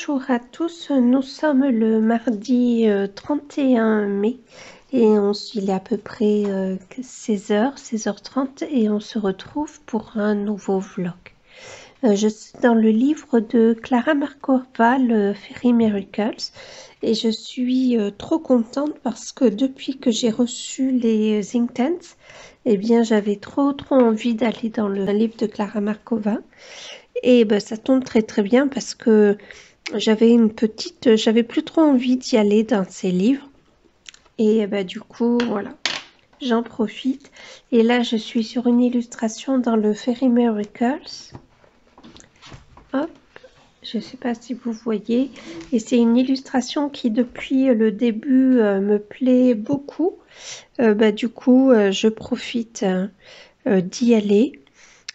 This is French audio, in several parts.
Bonjour à tous, nous sommes le mardi 31 mai et il est à peu près 16h, 16h30 et on se retrouve pour un nouveau vlog. Je suis dans le livre de Clara Markova, le Fairy Miracles, et je suis trop contente parce que depuis que j'ai reçu les Intense, eh bien j'avais trop envie d'aller dans le livre de Clara Markova. Et ben, ça tombe très bien parce que j'avais plus trop envie d'y aller dans ces livres. Et ben, du coup, voilà, j'en profite. Et là, je suis sur une illustration dans le Fairy Miracles. Hop, je ne sais pas si vous voyez. Et c'est une illustration qui, depuis le début, me plaît beaucoup. Ben, du coup, je profite d'y aller.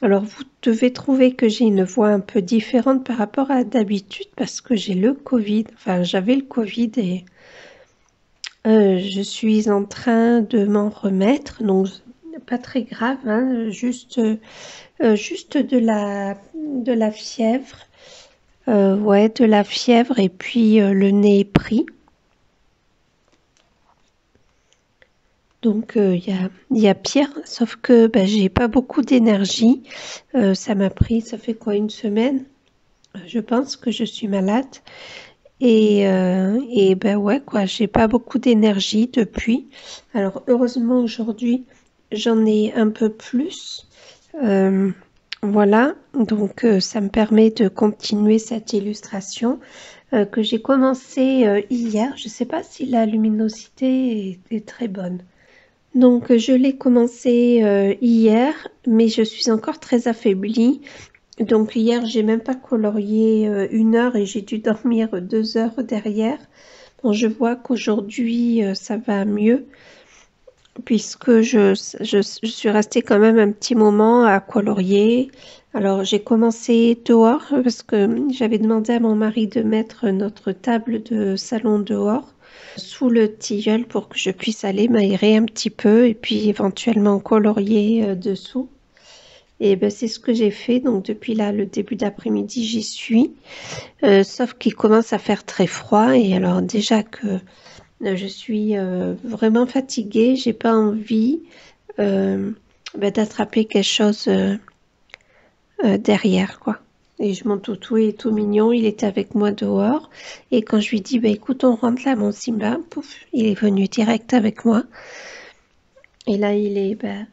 Alors, vous devez trouver que j'ai une voix un peu différente par rapport à d'habitude parce que j'ai le Covid. Enfin, j'avais le Covid et je suis en train de m'en remettre. Donc, pas très grave, hein, juste de la fièvre. Ouais, de la fièvre et puis le nez pris. Donc, il y a pire, sauf que ben, j'ai pas beaucoup d'énergie. Ça m'a pris, ça fait quoi, une semaine? Je pense que je suis malade et ben ouais quoi, j'ai pas beaucoup d'énergie depuis. Alors heureusement aujourd'hui j'en ai un peu plus. Voilà, donc ça me permet de continuer cette illustration que j'ai commencé hier. Je sais pas si la luminosité est très bonne. Donc je l'ai commencé hier, mais je suis encore très affaiblie. Donc hier, j'ai même pas colorié 1 heure et j'ai dû dormir 2 heures derrière. Bon, je vois qu'aujourd'hui, ça va mieux puisque je suis restée quand même un petit moment à colorier. Alors, j'ai commencé dehors parce que j'avais demandé à mon mari de mettre notre table de salon dehors sous le tilleul pour que je puisse aller m'aérer un petit peu et puis éventuellement colorier dessous. Et ben, c'est ce que j'ai fait. Donc depuis là, le début d'après-midi, j'y suis. Sauf qu'il commence à faire très froid. Et alors déjà que je suis vraiment fatiguée, j'ai pas envie ben, d'attraper quelque chose derrière, quoi. Et mon toutou est tout mignon, il était avec moi dehors. Et quand je lui dis, ben, écoute, on rentre là, mon Simba, pouf, il est venu direct avec moi. Et là, il est ben,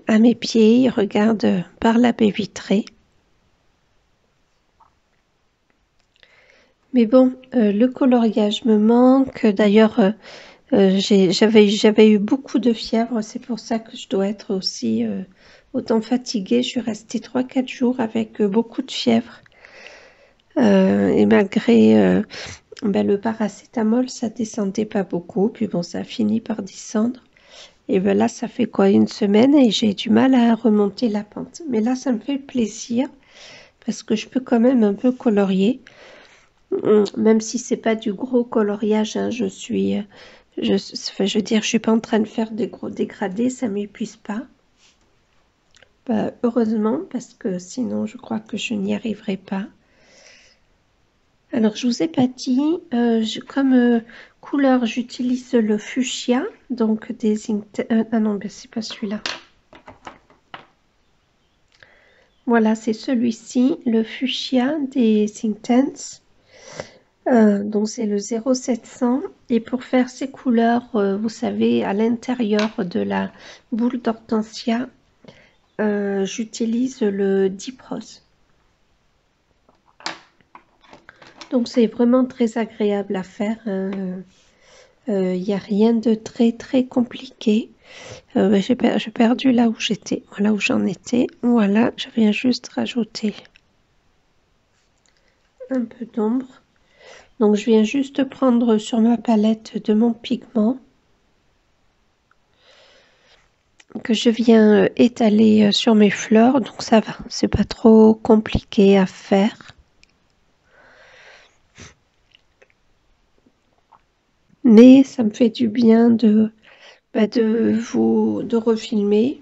à mes pieds, il regarde par la baie vitrée. Mais bon, le coloriage me manque. D'ailleurs, j'avais eu beaucoup de fièvre. C'est pour ça que je dois être aussi autant fatiguée. Je suis restée 3-4 jours avec beaucoup de fièvre. Et malgré ben, le paracétamol, ça descendait pas beaucoup. Puis bon, ça a fini par descendre. Et ben là, ça fait quoi, une semaine et j'ai du mal à remonter la pente. Mais là, ça me fait plaisir parce que je peux quand même un peu colorier. Même si c'est pas du gros coloriage, hein, je veux dire, je suis pas en train de faire des gros dégradés, ça m'épuise pas. Bah, heureusement, parce que sinon, je crois que je n'y arriverai pas. Alors, je vous ai pas dit, comme couleur, j'utilise le fuchsia, donc ah non, ben, c'est pas celui-là. Voilà, c'est celui-ci, le fuchsia des Intense. Donc c'est le 0700 et pour faire ces couleurs, vous savez, à l'intérieur de la boule d'hortensia, j'utilise le Deep Rose. Donc c'est vraiment très agréable à faire. Il n'y a rien de très compliqué. J'ai perdu là où j'étais, voilà où j'en étais. Voilà, je viens juste rajouter un peu d'ombre. Donc je viens juste prendre sur ma palette de mon pigment que je viens étaler sur mes fleurs, donc ça va, c'est pas trop compliqué à faire. Mais ça me fait du bien de refilmer.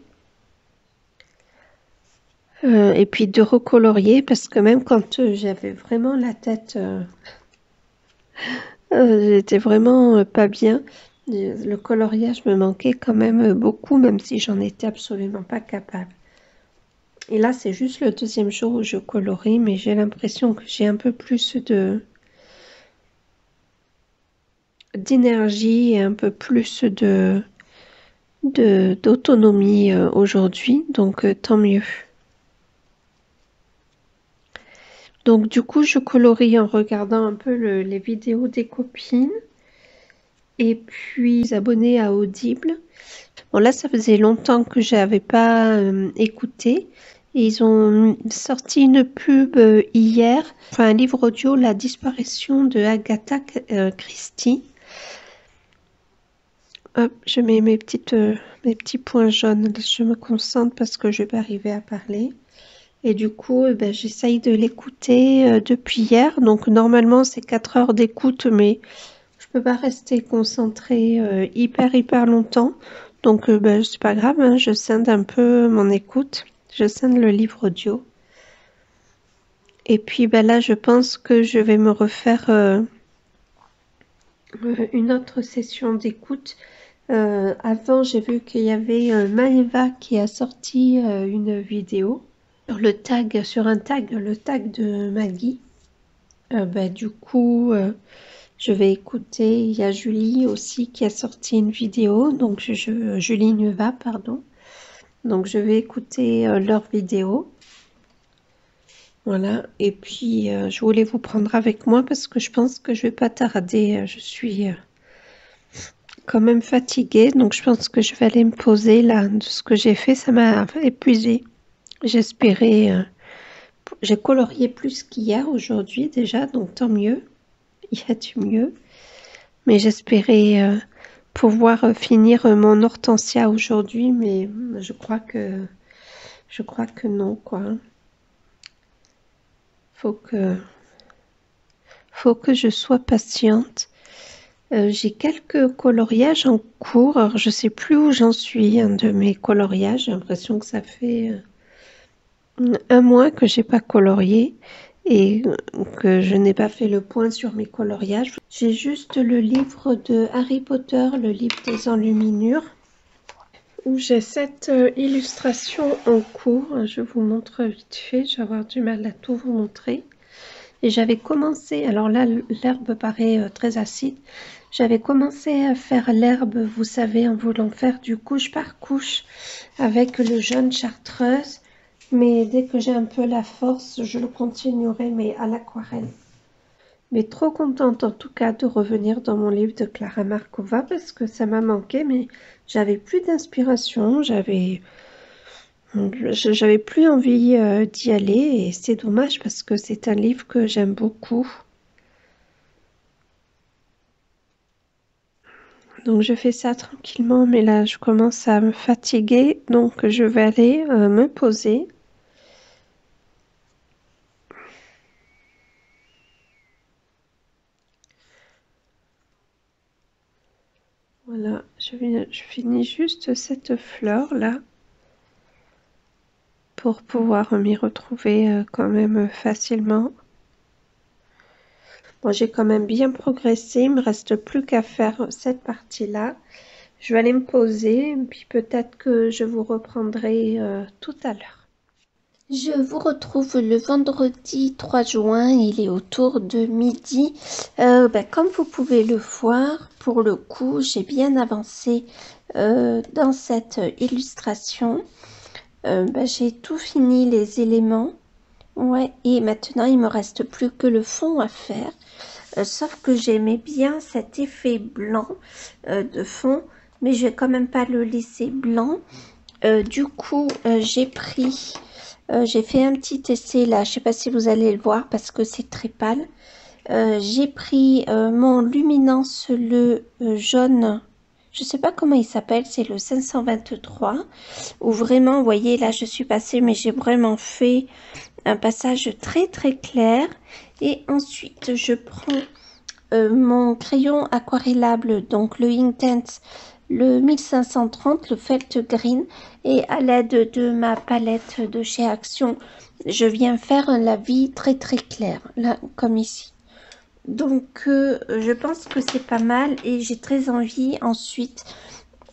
Et puis de recolorier parce que même quand j'avais vraiment la tête, j'étais vraiment pas bien. Le coloriage me manquait quand même beaucoup, même si j'en étais absolument pas capable. Et là, c'est juste le deuxième jour où je colorie, mais j'ai l'impression que j'ai un peu plus d'énergie et un peu plus d'autonomie aujourd'hui, donc tant mieux. Donc du coup, je colorie en regardant un peu les vidéos des copines et puis abonnée à Audible. Bon là, ça faisait longtemps que j'avais pas écouté. Et ils ont sorti une pub hier, enfin un livre audio, La disparition de Agatha Christie. Hop, je mets mes petits points jaunes. Je me concentre parce que je vais pas arriver à parler. Et du coup, j'essaye de l'écouter depuis hier. Donc normalement, c'est 4 heures d'écoute, mais je peux pas rester concentrée hyper longtemps. Donc c'est pas grave, hein, je scinde un peu mon écoute. Je scinde le livre audio. Et puis là, je pense que je vais me refaire une autre session d'écoute. Avant, j'ai vu qu'il y avait Maëva qui a sorti une vidéo sur le tag de Maggie. Du coup, je vais écouter. Il y a Julie aussi qui a sorti une vidéo, donc Julie Nuva, pardon. Donc je vais écouter leur vidéo. Voilà. Et puis je voulais vous prendre avec moi parce que je pense que je vais pas tarder. Je suis quand même fatiguée, donc je pense que je vais aller me poser là. De ce que j'ai fait, ça m'a épuisée. J'espérais. J'ai colorié plus qu'hier aujourd'hui déjà, donc tant mieux. Il y a du mieux. Mais j'espérais pouvoir finir mon hortensia aujourd'hui, mais je crois que non, quoi. Faut que je sois patiente. J'ai quelques coloriages en cours. Alors, je sais plus où j'en suis de mes coloriages. J'ai l'impression que ça fait un mois que j'ai pas colorié et que je n'ai pas fait le point sur mes coloriages. J'ai juste le livre de Harry Potter, le livre des enluminures, où j'ai cette illustration en cours. Je vous montre vite fait, je vais avoir du mal à tout vous montrer. Et j'avais commencé, alors là l'herbe paraît très acide, j'avais commencé à faire l'herbe, vous savez, en voulant faire du couche par couche avec le jaune chartreuse. Mais dès que j'ai un peu la force, je le continuerai, mais à l'aquarelle. Mais trop contente en tout cas de revenir dans mon livre de Clara Markova parce que ça m'a manqué, mais j'avais plus d'inspiration, j'avais plus envie d'y aller et c'est dommage parce que c'est un livre que j'aime beaucoup. Donc je fais ça tranquillement, mais là je commence à me fatiguer, donc je vais aller me poser. Voilà, je finis juste cette fleur là pour pouvoir m'y retrouver quand même facilement. Bon, j'ai quand même bien progressé, il me reste plus qu'à faire cette partie-là. Je vais aller me poser, puis peut-être que je vous reprendrai tout à l'heure. Je vous retrouve le vendredi 3 juin, il est autour de midi. Comme vous pouvez le voir, pour le coup, j'ai bien avancé dans cette illustration. J'ai tout fini les éléments. Ouais, et maintenant il me reste plus que le fond à faire. Sauf que j'aimais bien cet effet blanc de fond, mais je vais quand même pas le laisser blanc. Du coup, j'ai fait un petit essai là, je sais pas si vous allez le voir parce que c'est très pâle. J'ai pris mon luminance, le jaune, je sais pas comment il s'appelle, c'est le 523, où vraiment, vous voyez, là je suis passée, mais j'ai vraiment fait un passage très clair. Et ensuite, je prends mon crayon aquarellable, donc le Inktense le 1530, le Felt Green, et à l'aide de ma palette de chez Action, je viens faire un lavis très très clair, là comme ici. Donc je pense que c'est pas mal et j'ai très envie ensuite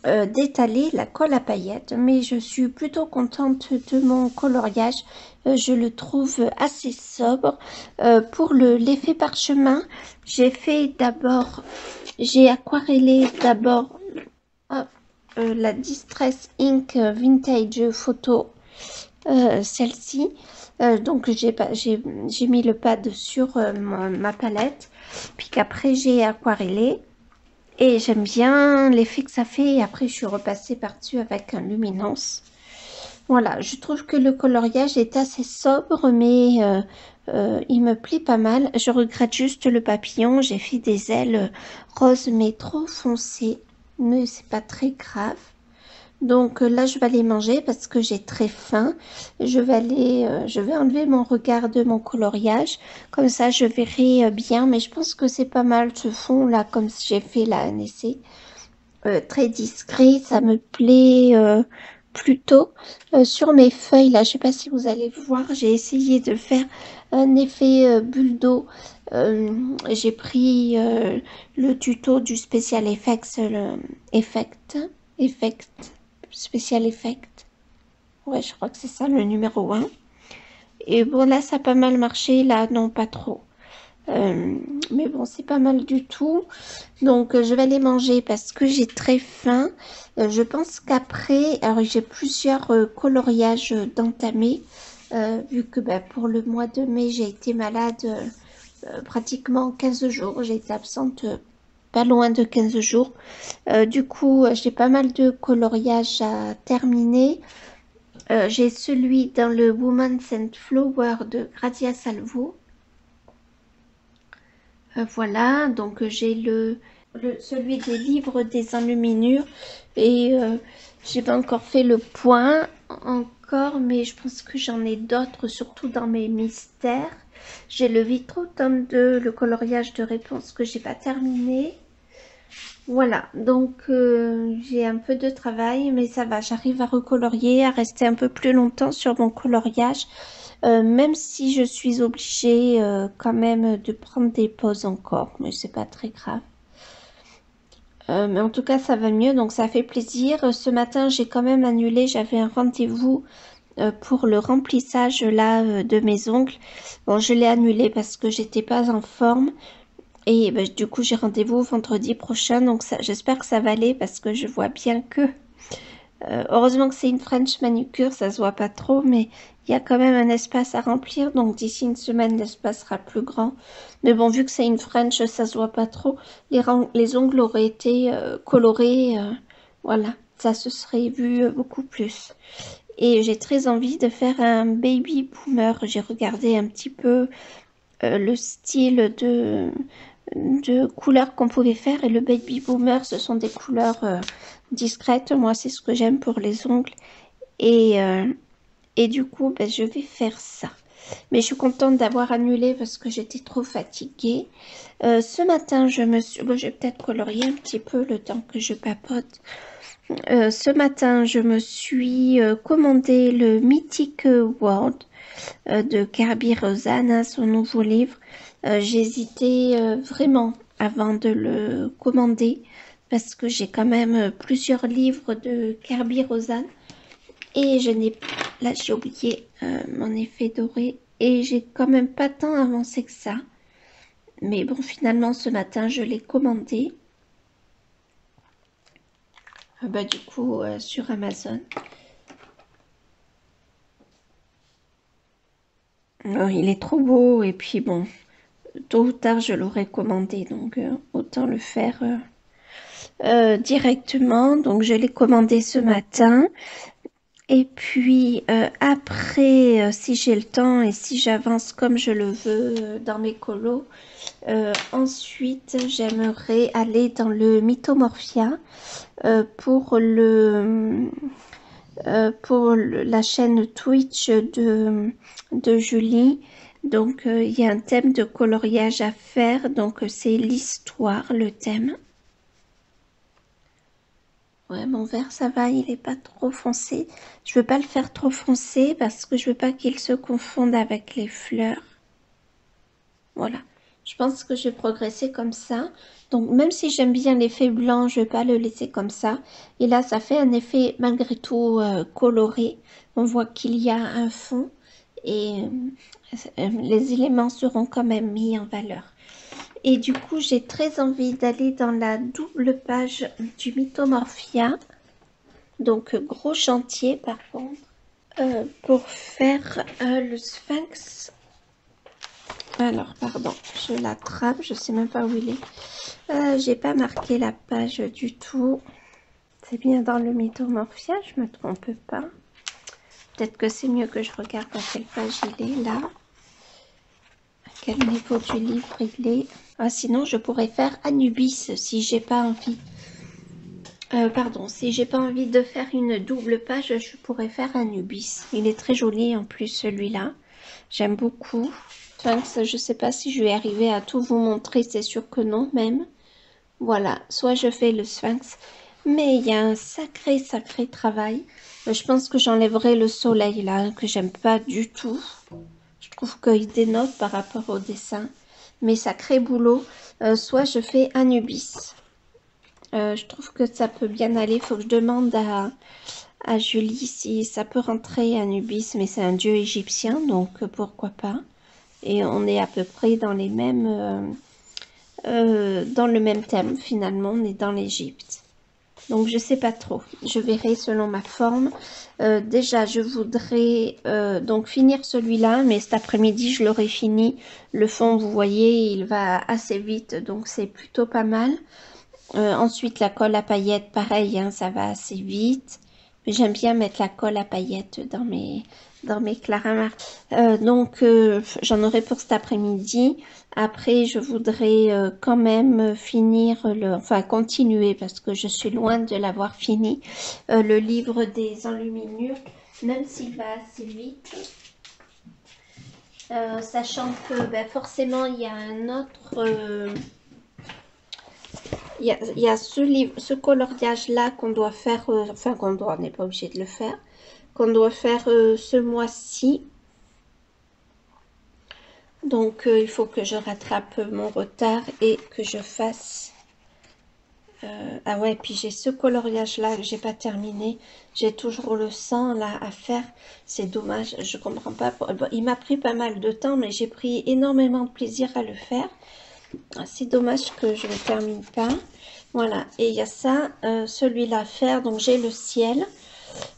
d'étaler la colle à paillettes, mais je suis plutôt contente de mon coloriage. Je le trouve assez sobre. Pour l'effet parchemin, j'ai aquarellé d'abord la Distress Ink Vintage Photo, celle-ci. Donc j'ai mis le pad sur ma palette, puis qu'après j'ai aquarellé. Et j'aime bien l'effet que ça fait. Et après, je suis repassée par-dessus avec un luminance. Voilà, je trouve que le coloriage est assez sobre, mais il me plaît pas mal. Je regrette juste le papillon. J'ai fait des ailes roses, mais trop foncées. Mais c'est pas très grave. Donc là, je vais aller manger parce que j'ai très faim. Je vais enlever mon regard de mon coloriage. Comme ça, je verrai bien. Mais je pense que c'est pas mal ce fond là, comme j'ai fait là un essai. Très discret, ça me plaît plutôt. Sur mes feuilles là, je sais pas si vous allez voir, j'ai essayé de faire un effet bulle d'eau. J'ai pris le tuto du Special Effects, Effect, Special Effect. Ouais, je crois que c'est ça le numéro 1. Et bon, là, ça a pas mal marché. Là, non, pas trop. Mais bon, c'est pas mal du tout. Donc, je vais aller manger parce que j'ai très faim. Je pense qu'après, alors j'ai plusieurs coloriages d'entamer. Vu que pour le mois de mai, j'ai été malade pratiquement 15 jours. J'ai été absente pas loin de 15 jours. Du coup, j'ai pas mal de coloriages à terminer. J'ai celui dans le Woman's and Flower de Grazia Salvo. Voilà, donc j'ai celui des livres des enluminures et j'ai pas encore fait le point encore, mais je pense que j'en ai d'autres, surtout dans mes mystères. J'ai le Vitro tome 2, le coloriage de réponse que j'ai pas terminé. Voilà, donc j'ai un peu de travail, mais ça va, j'arrive à recolorier, à rester un peu plus longtemps sur mon coloriage, même si je suis obligée quand même de prendre des pauses encore, mais c'est pas très grave. Mais en tout cas, ça va mieux, donc ça fait plaisir. Ce matin, j'ai quand même annulé, j'avais un rendez-vous pour le remplissage là de mes ongles. Bon, je l'ai annulé parce que j'étais pas en forme. Et du coup, j'ai rendez-vous vendredi prochain. Donc, j'espère que ça va aller parce que je vois bien que... heureusement que c'est une French manucure, ça se voit pas trop. Mais il y a quand même un espace à remplir. Donc, d'ici une semaine, l'espace sera plus grand. Mais bon, vu que c'est une French, ça se voit pas trop. Les ongles auraient été colorés. Voilà, ça se serait vu beaucoup plus. Et j'ai très envie de faire un baby boomer. J'ai regardé un petit peu le style de couleurs qu'on pouvait faire, et le baby boomer, ce sont des couleurs discrètes. Moi, c'est ce que j'aime pour les ongles, et du coup je vais faire ça. Mais je suis contente d'avoir annulé parce que j'étais trop fatiguée. Ce matin, je vais peut-être colorier un petit peu le temps que je papote. Ce matin, je me suis commandé le Mythic World de Kirby Rosanna, son nouveau livre. J'hésitais vraiment avant de le commander parce que j'ai quand même plusieurs livres de Kirby Rosanna et là j'ai oublié mon effet doré et j'ai quand même pas tant avancé que ça. Mais bon, finalement ce matin je l'ai commandé. Du coup sur Amazon. Alors, il est trop beau et puis bon, tôt ou tard je l'aurais commandé, donc autant le faire directement. Donc je l'ai commandé ce matin. Et puis après, si j'ai le temps et si j'avance comme je le veux dans mes colos, ensuite j'aimerais aller dans le Mythomorphia pour la chaîne Twitch de Julie. Donc il y a un thème de coloriage à faire, donc c'est l'histoire, le thème. Ouais, mon vert, ça va, il est pas trop foncé. Je veux pas le faire trop foncé parce que je veux pas qu'il se confonde avec les fleurs. Voilà. Je pense que je vais progresser comme ça. Donc, même si j'aime bien l'effet blanc, je vais pas le laisser comme ça. Et là, ça fait un effet malgré tout coloré. On voit qu'il y a un fond et les éléments seront quand même mis en valeur. Et du coup, j'ai très envie d'aller dans la double page du Mythomorphia. Donc, gros chantier par contre, pour faire le sphinx. Alors, pardon, je l'attrape, je sais même pas où il est. J'ai pas marqué la page du tout. C'est bien dans le Mythomorphia, je me trompe pas. Peut-être que c'est mieux que je regarde à quelle page il est là. À quel niveau du livre il est. Ah, sinon, je pourrais faire Anubis si j'ai pas envie. Pardon, si j'ai pas envie de faire une double page, je pourrais faire Anubis. Il est très joli en plus celui-là. J'aime beaucoup. Sphinx, je sais pas si je vais arriver à tout vous montrer, c'est sûr que non même. Voilà, soit je fais le sphinx, mais il y a un sacré travail. Je pense que j'enlèverai le soleil là, que j'aime pas du tout. Je trouve qu'il dénote par rapport au dessin, mais sacré boulot. Soit je fais Anubis. Je trouve que ça peut bien aller. Il faut que je demande à Julie si ça peut rentrer Anubis, mais c'est un dieu égyptien, donc pourquoi pas. Et on est à peu près dans les mêmes, dans le même thème finalement, on est dans l'Égypte. Donc je sais pas trop, je verrai selon ma forme. Déjà je voudrais donc finir celui-là, mais cet après-midi je l'aurai fini. Le fond vous voyez il va assez vite, donc c'est plutôt pas mal. Ensuite la colle à paillettes, pareil, hein, ça va assez vite. Mais j'aime bien mettre la colle à paillettes dans mes clarimars. Donc j'en aurai pour cet après-midi. Après je voudrais quand même finir, enfin continuer parce que je suis loin de l'avoir fini, le livre des enluminures, même s'il va assez vite. Sachant que ben, forcément il y a un autre... il y a ce coloriage-là qu'on doit faire, enfin qu'on doit, on n'est pas obligé de le faire, qu'on doit faire ce mois-ci. Donc il faut que je rattrape mon retard et que je fasse... ah ouais, puis j'ai ce coloriage-là que j'ai pas terminé. J'ai toujours le sang là à faire. C'est dommage, je comprends pas. Bon, il m'a pris pas mal de temps, mais j'ai pris énormément de plaisir à le faire. C'est dommage que je ne termine pas. Voilà, et il y a ça, celui-là à faire. Donc j'ai le ciel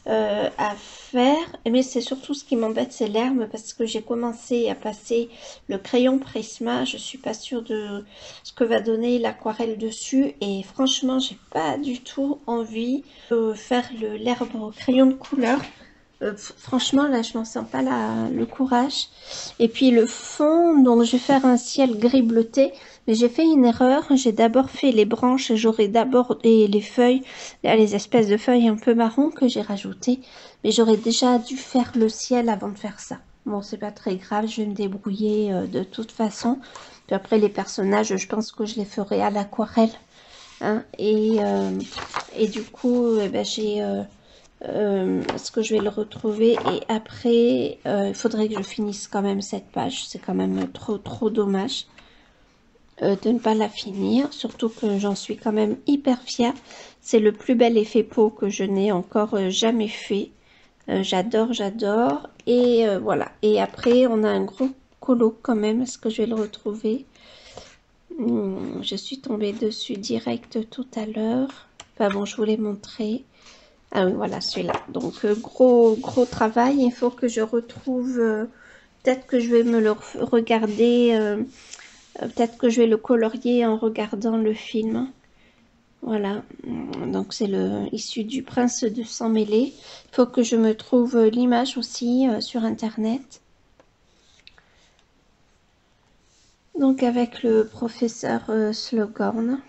à faire. Mais c'est surtout ce qui m'embête, c'est l'herbe, parce que j'ai commencé à passer le crayon Prisma. Je suis pas sûre de ce que va donner l'aquarelle dessus. Et franchement, j'ai pas du tout envie de faire l'herbe au crayon de couleur. Franchement, là, je n'en sens pas le courage. Et puis le fond, donc je vais faire un ciel gris bleuté. Mais j'ai fait une erreur. J'ai d'abord fait les branches. J'aurais d'abord et les feuilles, les espèces de feuilles un peu marron que j'ai rajoutées. Mais j'aurais déjà dû faire le ciel avant de faire ça. Bon, c'est pas très grave. Je vais me débrouiller de toute façon. Puis après, les personnages, je pense que je les ferai à l'aquarelle. Hein, et du coup, ben, j'ai... est-ce que je vais le retrouver et après il faudrait que je finisse quand même cette page, c'est quand même trop dommage de ne pas la finir, surtout que j'en suis quand même hyper fière. C'est le plus bel effet peau que je n'ai encore jamais fait. J'adore et voilà, et après on a un gros colo quand même. Est-ce que je vais le retrouver? Je suis tombée dessus direct tout à l'heure. Enfin bon, je vous l'ai montré. Ah oui, voilà celui-là. Donc gros travail. Il faut que je retrouve. Peut-être que je vais me le regarder. Peut-être que je vais le colorier en regardant le film. Voilà. Donc c'est issu du Prince de Sang Mêlé. Il faut que je me trouve l'image aussi sur internet. Donc avec le professeur Slughorn.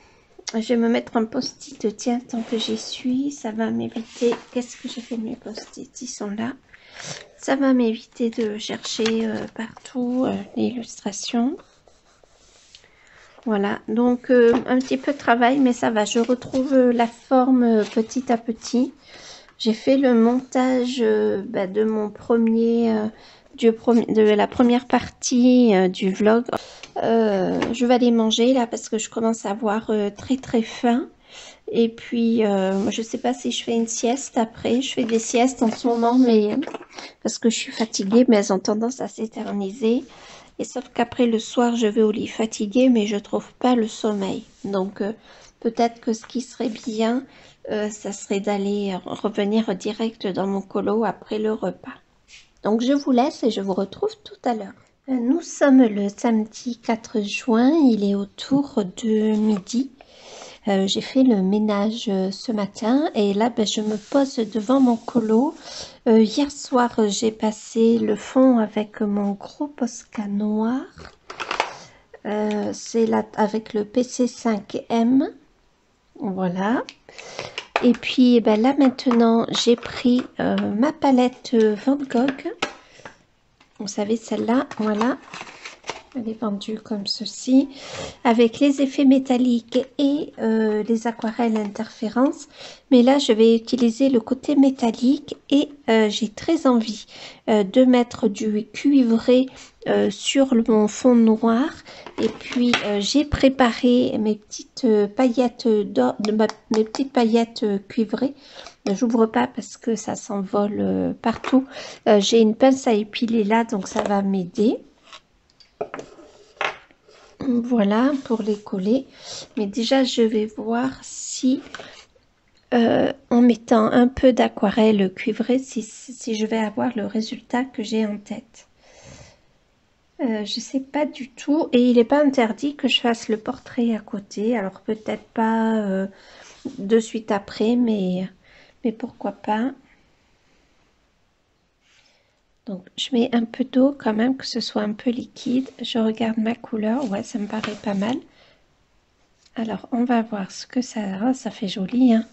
Je vais me mettre un post-it, tiens, tant que j'y suis, ça va m'éviter... Qu'est-ce que j'ai fait de mes post-it? Ils sont là. Ça va m'éviter de chercher partout l'illustration. Voilà, donc un petit peu de travail, mais ça va. Je retrouve la forme petit à petit. J'ai fait le montage de mon de la première partie du vlog. Je vais aller manger là parce que je commence à avoir très très faim. Et puis, je sais pas si je fais une sieste après. Je fais des siestes en ce moment, mais parce que je suis fatiguée, mais elles ont tendance à s'éterniser. Et sauf qu'après le soir, je vais au lit fatiguée, mais je trouve pas le sommeil. Donc, peut-être que ce qui serait bien, ça serait d'aller revenir direct dans mon colo après le repas. Donc, je vous laisse et je vous retrouve tout à l'heure. Nous sommes le samedi 4 juin, il est autour de midi. J'ai fait le ménage ce matin et là je me pose devant mon colo. Hier soir j'ai passé le fond avec mon gros Posca noir. C'est là avec le PC5M. Voilà. Et puis là maintenant j'ai pris ma palette Van Gogh. Vous savez celle-là, voilà. Elle est vendue comme ceci, avec les effets métalliques et les aquarelles interférences. Mais là, je vais utiliser le côté métallique et j'ai très envie de mettre du cuivré sur mon fond noir. Et puis, j'ai préparé mes petites paillettes mes petites paillettes cuivrées. J'ouvre pas parce que ça s'envole partout. J'ai une pince à épiler là, donc ça va m'aider. Voilà pour les coller, mais déjà je vais voir si en mettant un peu d'aquarelle cuivrée si je vais avoir le résultat que j'ai en tête. Je sais pas du tout et il n'est pas interdit que je fasse le portrait à côté, alors peut-être pas de suite après, mais pourquoi pas. Donc, je mets un peu d'eau quand même, que ce soit un peu liquide. Je regarde ma couleur. Ouais, ça me paraît pas mal. Alors, on va voir ce que ça... Oh, ça fait joli, hein.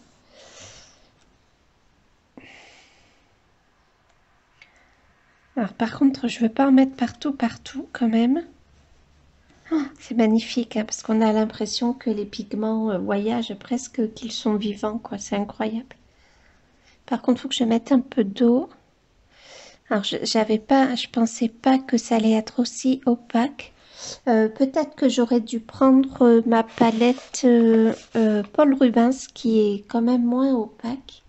Alors, par contre, je veux pas en mettre partout quand même. Oh, c'est magnifique, hein, parce qu'on a l'impression que les pigments voyagent presque qu'ils sont vivants, quoi. C'est incroyable. Par contre, il faut que je mette un peu d'eau. Alors, je pensais pas que ça allait être aussi opaque. Peut-être que j'aurais dû prendre ma palette Paul Rubens qui est quand même moins opaque.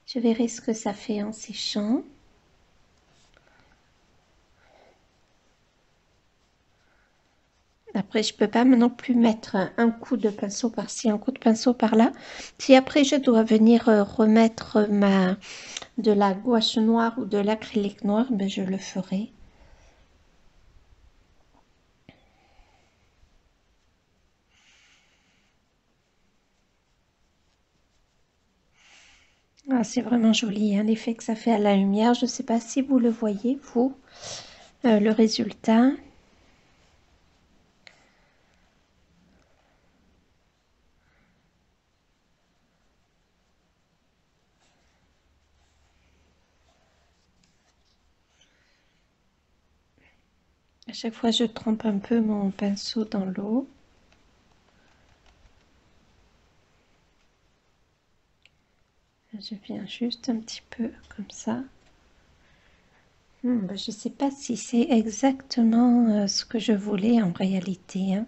Je verrai ce que ça fait en séchant. Après, je peux pas non plus mettre un coup de pinceau par-ci, un coup de pinceau par-là. Si après je dois venir remettre de la gouache noire ou de l'acrylique noir, ben je le ferai. Ah, c'est vraiment joli, hein, l'effet que ça fait à la lumière. Je ne sais pas si vous le voyez, vous, le résultat. À chaque fois, je trempe un peu mon pinceau dans l'eau. Je viens juste un petit peu comme ça. Je ne sais pas si c'est exactement ce que je voulais en réalité, hein.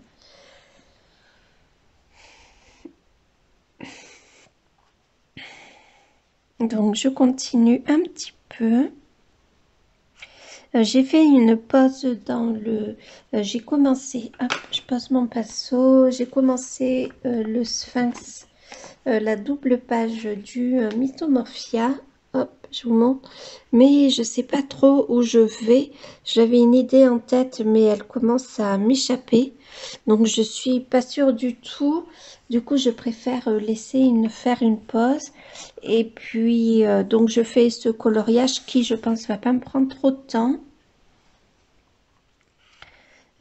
Donc, je continue un petit peu. J'ai fait une pause dans le... j'ai commencé... Hop, je pose mon pinceau. J'ai commencé le Sphinx, la double page du Mythomorphia. Hop, je vous montre. Mais je sais pas trop où je vais. J'avais une idée en tête, mais elle commence à m'échapper. Donc, je suis pas sûre du tout. Du coup, je préfère faire une pause. Et puis, donc, je fais ce coloriage qui, je pense, va pas me prendre trop de temps.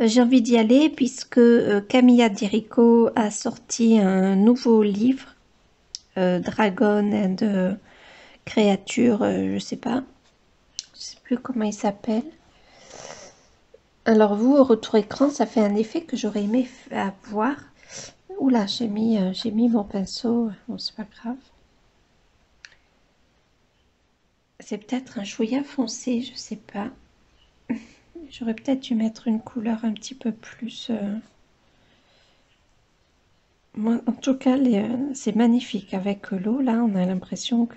J'ai envie d'y aller puisque Camilla Di Rico a sorti un nouveau livre, Dragon and créature, je sais pas. Je sais plus comment il s'appelle. Alors vous, au retour écran, ça fait un effet que j'aurais aimé avoir. Oula, j'ai mis mon pinceau. Bon, c'est pas grave. C'est peut-être un chouïa foncé, je sais pas. J'aurais peut-être dû mettre une couleur un petit peu plus... Moi, en tout cas, c'est magnifique. Avec l'eau, là, on a l'impression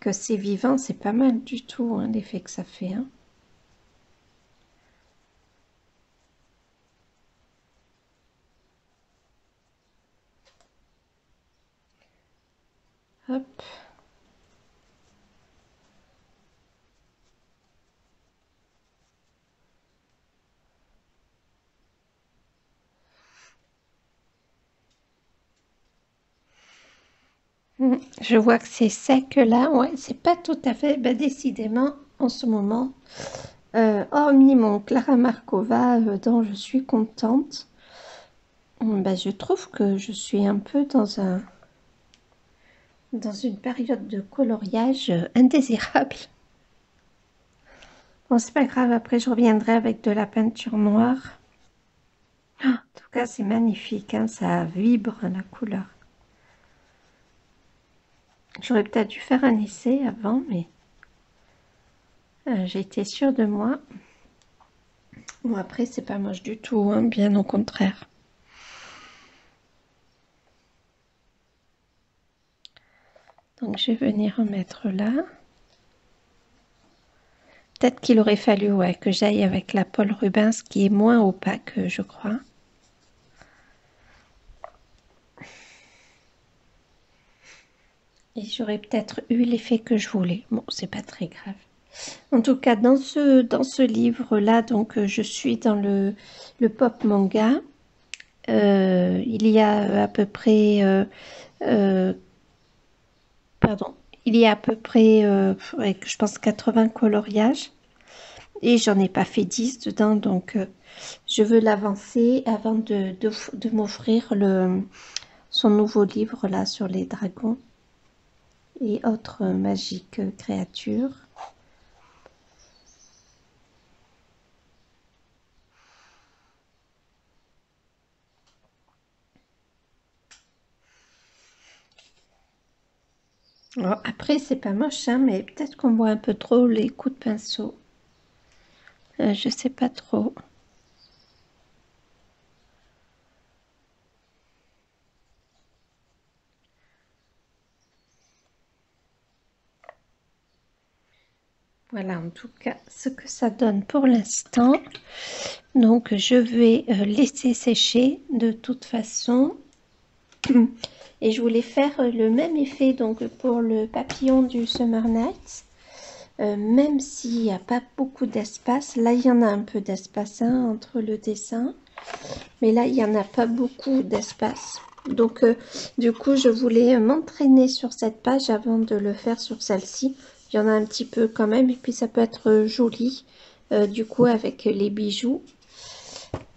que c'est vivant. C'est pas mal du tout, hein, l'effet que ça fait. Hein. Hop. Je vois que c'est sec là. Ouais, c'est pas tout à fait... Ben, décidément, en ce moment, hormis mon Clara Markova, dont je suis contente, ben, je trouve que je suis un peu dans une période de coloriage indésirable. Bon, c'est pas grave, après je reviendrai avec de la peinture noire. Oh, en tout cas, c'est magnifique, hein, ça vibre la couleur. J'aurais peut-être dû faire un essai avant, mais j'ai été sûre de moi. Bon, après, c'est pas moche du tout, hein, bien au contraire. Donc, je vais venir en mettre là. Peut-être qu'il aurait fallu, ouais, que j'aille avec la Paul Rubens qui est moins opaque, je crois. Et j'aurais peut-être eu l'effet que je voulais. Bon, c'est pas très grave. En tout cas, dans ce livre-là, donc je suis dans le pop manga. Il y a à peu près, pardon, il y a à peu près, ouais, je pense 80 coloriages. Et j'en ai pas fait 10 dedans, donc je veux l'avancer avant de m'offrir son nouveau livre là sur les dragons et autres magiques créatures. Alors, après, c'est pas moche, hein, mais peut-être qu'on voit un peu trop les coups de pinceau. Je sais pas trop. Voilà, en tout cas, ce que ça donne pour l'instant. Donc, je vais laisser sécher de toute façon. Et je voulais faire le même effet donc pour le papillon du Summer Night. Même s'il n'y a pas beaucoup d'espace. Là, il y en a un peu d'espace hein, entre le dessin. Mais là, il n'y en a pas beaucoup d'espace. Donc, du coup, je voulais m'entraîner sur cette page avant de le faire sur celle-ci. Il y en a un petit peu quand même. Et puis, ça peut être joli, du coup, avec les bijoux.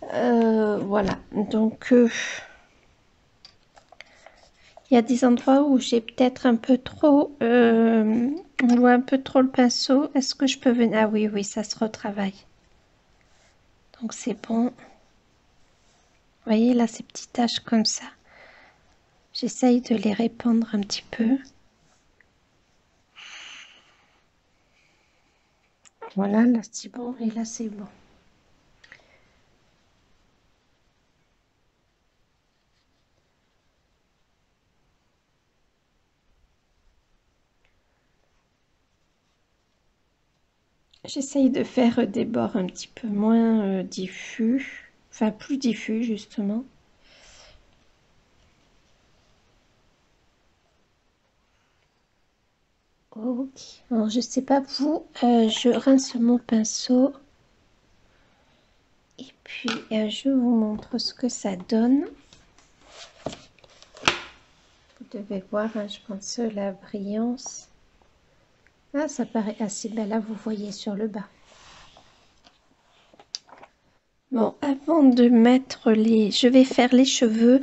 Voilà. Donc, il y a des endroits où j'ai peut-être un peu trop... on voit un peu trop le pinceau. Est-ce que je peux venir... Ah oui, oui, ça se retravaille. Donc, c'est bon. Vous voyez, là, ces petites taches comme ça. J'essaye de les répandre un petit peu. Voilà, là c'est bon et là c'est bon. J'essaye de faire des bords un petit peu moins diffus, enfin plus diffus justement. Ok, alors je sais pas vous, je rince mon pinceau et puis je vous montre ce que ça donne. Vous devez voir, hein, je pense la brillance. Ah, ça paraît assez belle, là vous voyez sur le bas. Bon, avant de mettre les... Je vais faire les cheveux.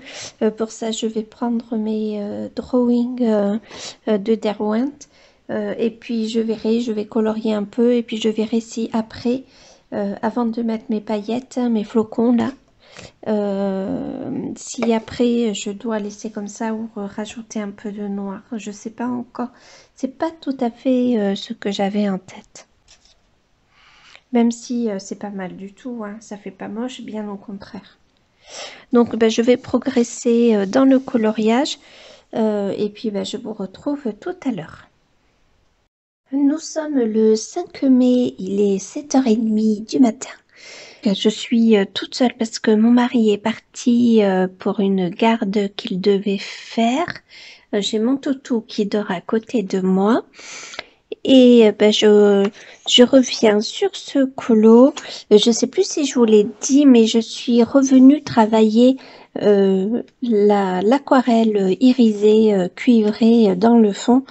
Pour ça, je vais prendre mes drawings de Derwent. Et puis, je verrai, je vais colorier un peu. Et puis, je verrai si après, avant de mettre mes paillettes, mes flocons là, si après, je dois laisser comme ça ou rajouter un peu de noir. Je sais pas encore. C'est pas tout à fait ce que j'avais en tête. Même si c'est pas mal du tout, hein, ça fait pas moche, bien au contraire. Donc ben, je vais progresser dans le coloriage et puis ben, je vous retrouve tout à l'heure. Nous sommes le 5 mai, il est 7h30 du matin. Je suis toute seule parce que mon mari est parti pour une garde qu'il devait faire. J'ai mon toutou qui dort à côté de moi. Et ben, je reviens sur ce colo. Je sais plus si je vous l'ai dit, mais je suis revenue travailler l'aquarelle irisée cuivrée dans le fond.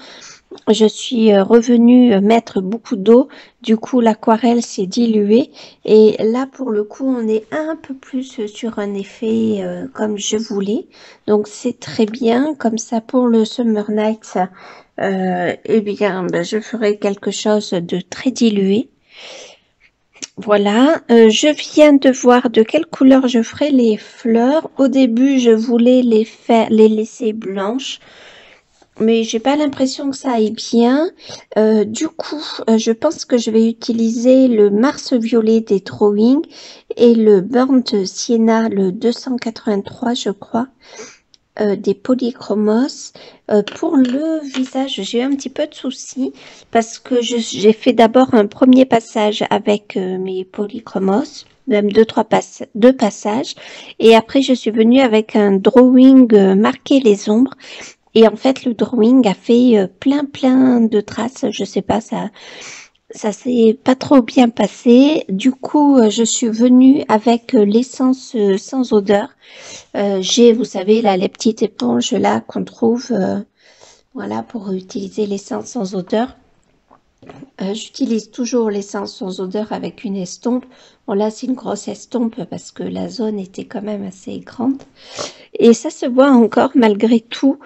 Je suis revenue mettre beaucoup d'eau. Du coup, l'aquarelle s'est diluée. Et là, pour le coup, on est un peu plus sur un effet comme je voulais. Donc, c'est très bien. Comme ça, pour le Summer Night, eh bien, ben, je ferai quelque chose de très dilué. Voilà, je viens de voir de quelle couleur je ferai les fleurs. Au début, je voulais les laisser blanches, mais j'ai pas l'impression que ça aille bien. Du coup, je pense que je vais utiliser le Mars Violet des Drawing et le Burnt Sienna, le 283, je crois. Des polychromos. Pour le visage, j'ai eu un petit peu de soucis parce que j'ai fait d'abord un premier passage avec mes polychromos, même deux passages, et après je suis venue avec un drawing marquer les ombres. Et en fait, le drawing a fait plein de traces. Je sais pas, ça s'est pas trop bien passé. Du coup, je suis venue avec l'essence sans odeur. J'ai, vous savez, là, les petites éponges là qu'on trouve, voilà, pour utiliser l'essence sans odeur. J'utilise toujours l'essence sans odeur avec une estompe. Bon, là, c'est une grosse estompe parce que la zone était quand même assez grande. Et ça se voit encore malgré tout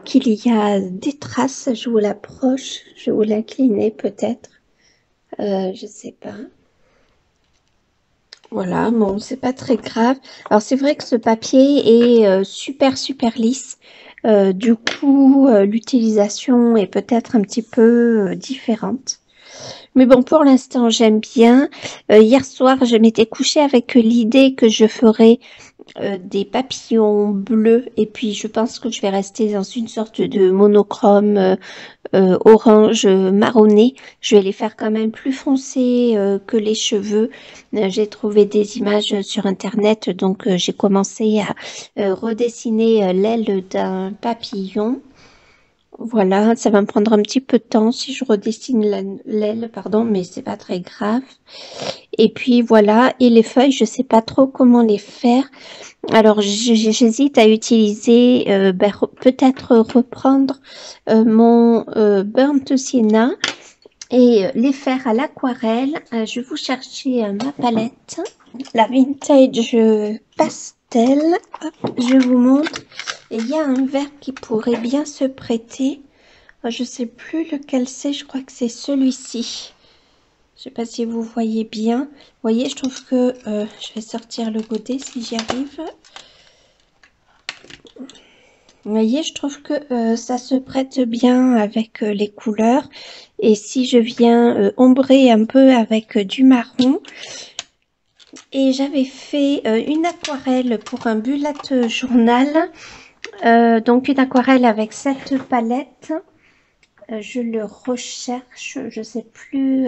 qu'il y a des traces. Je vous l'approche, je vais vous l'incliner peut-être. Je sais pas. Voilà, bon, c'est pas très grave. Alors, c'est vrai que ce papier est super lisse. Du coup, l'utilisation est peut-être un petit peu différente. Mais bon, pour l'instant, j'aime bien. Hier soir, je m'étais couchée avec l'idée que je ferais des papillons bleus. Et puis, je pense que je vais rester dans une sorte de monochrome orange marronné. Je vais les faire quand même plus foncés que les cheveux. J'ai trouvé des images sur internet, donc j'ai commencé à redessiner l'aile d'un papillon. Voilà, ça va me prendre un petit peu de temps si je redessine l'aile, pardon, mais c'est pas très grave. Et puis voilà, et les feuilles, je sais pas trop comment les faire. Alors, j'hésite à utiliser, peut-être reprendre mon Burnt Sienna et les faire à l'aquarelle. Je vais vous chercher ma palette, la Vintage Pastel. Hop, je vous montre. Et il y a un vert qui pourrait bien se prêter. Je sais plus lequel c'est, je crois que c'est celui-ci. Je sais pas si vous voyez bien. Vous voyez, je trouve que je vais sortir le godet si j'y arrive. Vous voyez, je trouve que ça se prête bien avec les couleurs. Et si je viens ombrer un peu avec du marron. Et j'avais fait une aquarelle pour un bullet journal. Donc une aquarelle avec cette palette. Je le recherche, je sais plus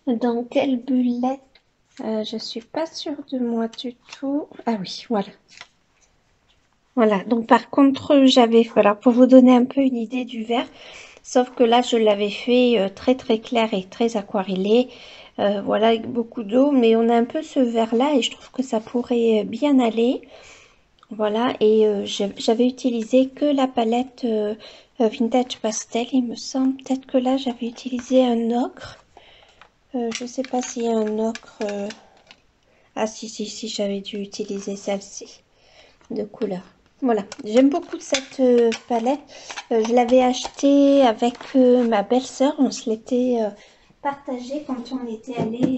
dans quelle bullet. Je suis pas sûre de moi du tout. Ah oui, voilà. Voilà, donc par contre, voilà, pour vous donner un peu une idée du vert, sauf que là, je l'avais fait très clair et très aquarellé, voilà, avec beaucoup d'eau, mais on a un peu ce vert-là et je trouve que ça pourrait bien aller. Voilà, et j'avais utilisé que la palette Vintage Pastel, il me semble. Peut-être que là, j'avais utilisé un ocre. Je sais pas s'il y a un ocre. Ah si, j'avais dû utiliser celle-ci de couleur. Voilà, j'aime beaucoup cette palette. Je l'avais achetée avec ma belle-sœur. On se l'était partagée quand on était allé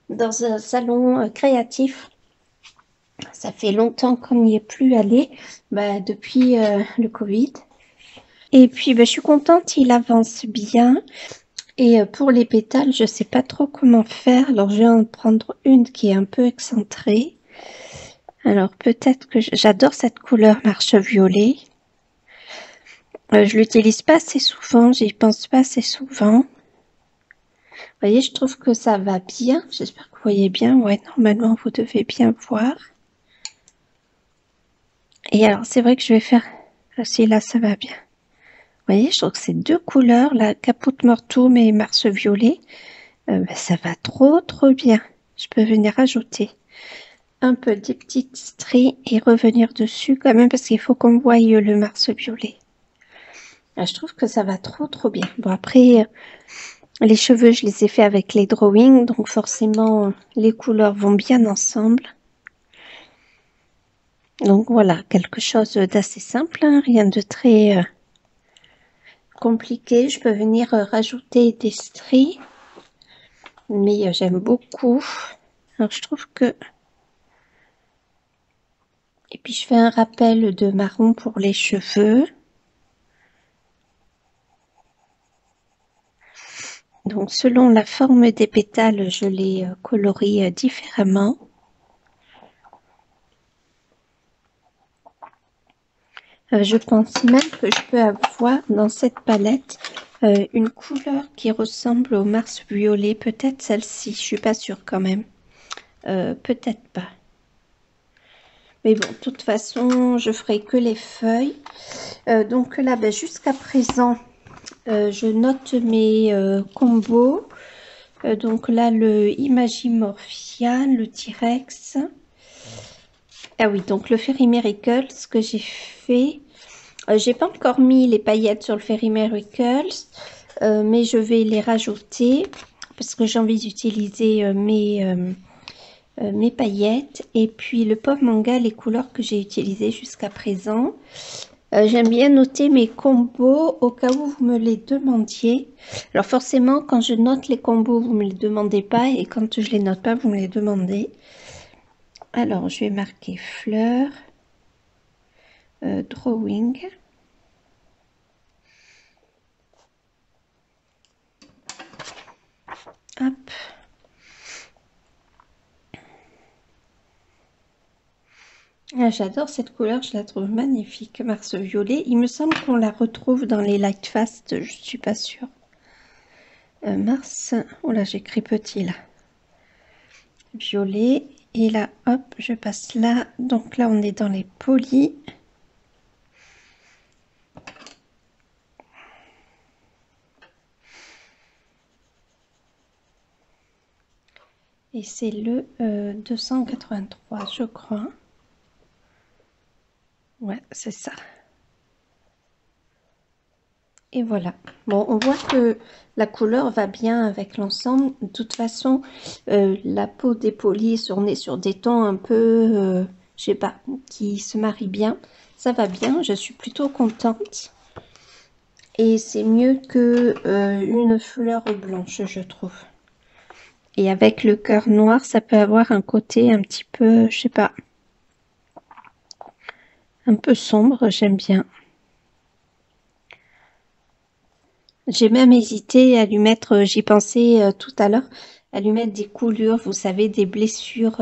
dans un salon créatif. Ça fait longtemps qu'on n'y est plus allé, depuis le Covid. Et puis, je suis contente, il avance bien. Et pour les pétales, je sais pas trop comment faire. Alors, je vais en prendre une qui est un peu excentrée. Alors, peut-être que j'adore cette couleur marche violet. Je l'utilise pas assez souvent, j'y pense pas assez souvent. Vous voyez, je trouve que ça va bien. J'espère que vous voyez bien. Ouais, normalement, vous devez bien voir. Et alors, c'est vrai que je vais faire... Si, là, ça va bien. Vous voyez, je trouve que ces deux couleurs, la Caput Mortuum et Mars Violet, ça va trop bien. Je peux venir ajouter un peu des petites stries et revenir dessus quand même parce qu'il faut qu'on voie le Mars Violet. Là, je trouve que ça va trop bien. Bon, après, les cheveux, je les ai fait avec les drawings, donc forcément, les couleurs vont bien ensemble. Donc voilà, quelque chose d'assez simple, hein, rien de très compliqué. Je peux venir rajouter des stries, mais j'aime beaucoup. Alors je trouve que... Et puis je fais un rappel de marron pour les cheveux. Donc selon la forme des pétales, je les colorie différemment. Je pense même que je peux avoir dans cette palette une couleur qui ressemble au Mars violet. Peut-être celle-ci, je suis pas sûre quand même. Peut-être pas. Mais bon, de toute façon, je ferai que les feuilles. Donc là, jusqu'à présent, je note mes combos. Donc là, le Imagimorphia, le T-Rex. Ah oui, donc le Fairy Miracles que j'ai fait. J'ai pas encore mis les paillettes sur le Fairy Miracles, mais je vais les rajouter parce que j'ai envie d'utiliser mes paillettes. Et puis le Pop Manga, les couleurs que j'ai utilisées jusqu'à présent. J'aime bien noter mes combos au cas où vous me les demandiez. Alors forcément, quand je note les combos, vous me les demandez pas, et quand je les note pas, vous me les demandez. Alors, je vais marquer fleurs, drawing. Hop. Ah, j'adore cette couleur, je la trouve magnifique, Mars violet. Il me semble qu'on la retrouve dans les Light Fast, je suis pas sûre. Mars, oh là j'écris petit là. Violet, et là hop, je passe là. Donc là on est dans les polis. Et c'est le 283, je crois. Ouais, c'est ça. Et voilà. Bon, on voit que la couleur va bien avec l'ensemble. De toute façon, la peau des polis, on est sur des tons un peu, je sais pas, qui se marient bien. Ça va bien, je suis plutôt contente. Et c'est mieux que une fleur blanche, je trouve. Et avec le cœur noir, ça peut avoir un côté un petit peu, je sais pas, un peu sombre, j'aime bien. J'ai même hésité à lui mettre, j'y pensais tout à l'heure, à lui mettre des coulures, vous savez, des blessures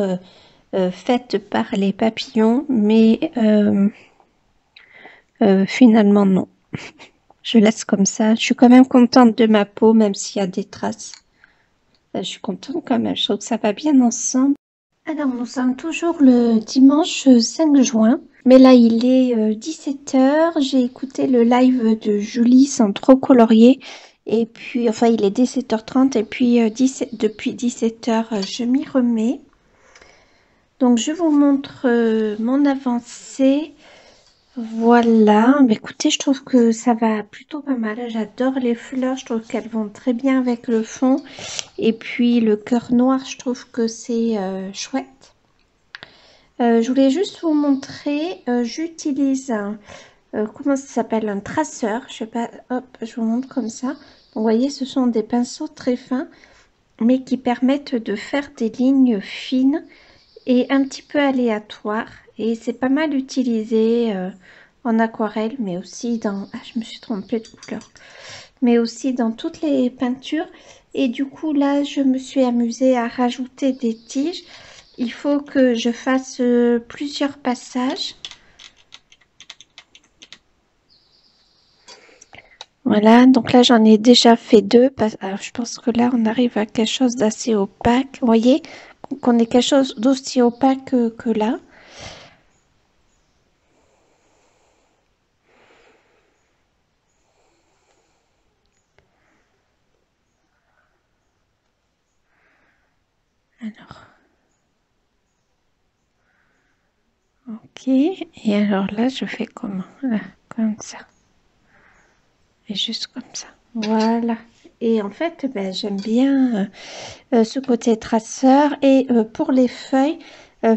faites par les papillons, mais finalement non. Je laisse comme ça. Je suis quand même contente de ma peau, même s'il y a des traces. Je suis contente quand même, je trouve que ça va bien ensemble. Alors, nous sommes toujours le dimanche 5 juin. Mais là, il est 17 h. J'ai écouté le live de Julie sans trop colorier. Et puis, enfin, il est 17 h 30. Et puis, depuis 17 h, je m'y remets. Donc, je vous montre mon avancée. Voilà. Écoutez, je trouve que ça va plutôt pas mal. J'adore les fleurs. Je trouve qu'elles vont très bien avec le fond. Et puis, le cœur noir, je trouve que c'est chouette. Je voulais juste vous montrer, j'utilise un, comment ça s'appelle, un traceur. Je sais pas, hop, je vous montre comme ça. Donc, vous voyez, ce sont des pinceaux très fins, mais qui permettent de faire des lignes fines et un petit peu aléatoires. Et c'est pas mal utilisé en aquarelle, mais aussi dans... Ah, je me suis trompée de couleur. Mais aussi dans toutes les peintures. Et du coup, là, je me suis amusée à rajouter des tiges. Il faut que je fasse plusieurs passages. Voilà, donc là j'en ai déjà fait deux. Alors, je pense que là on arrive à quelque chose d'assez opaque. Vous voyez qu'on ait quelque chose d'aussi opaque que là. Alors, ok. Et alors là je fais comment? Là, comme ça. Et juste comme ça. Voilà. Et en fait, ben, j'aime bien ce côté traceur. Et pour les feuilles,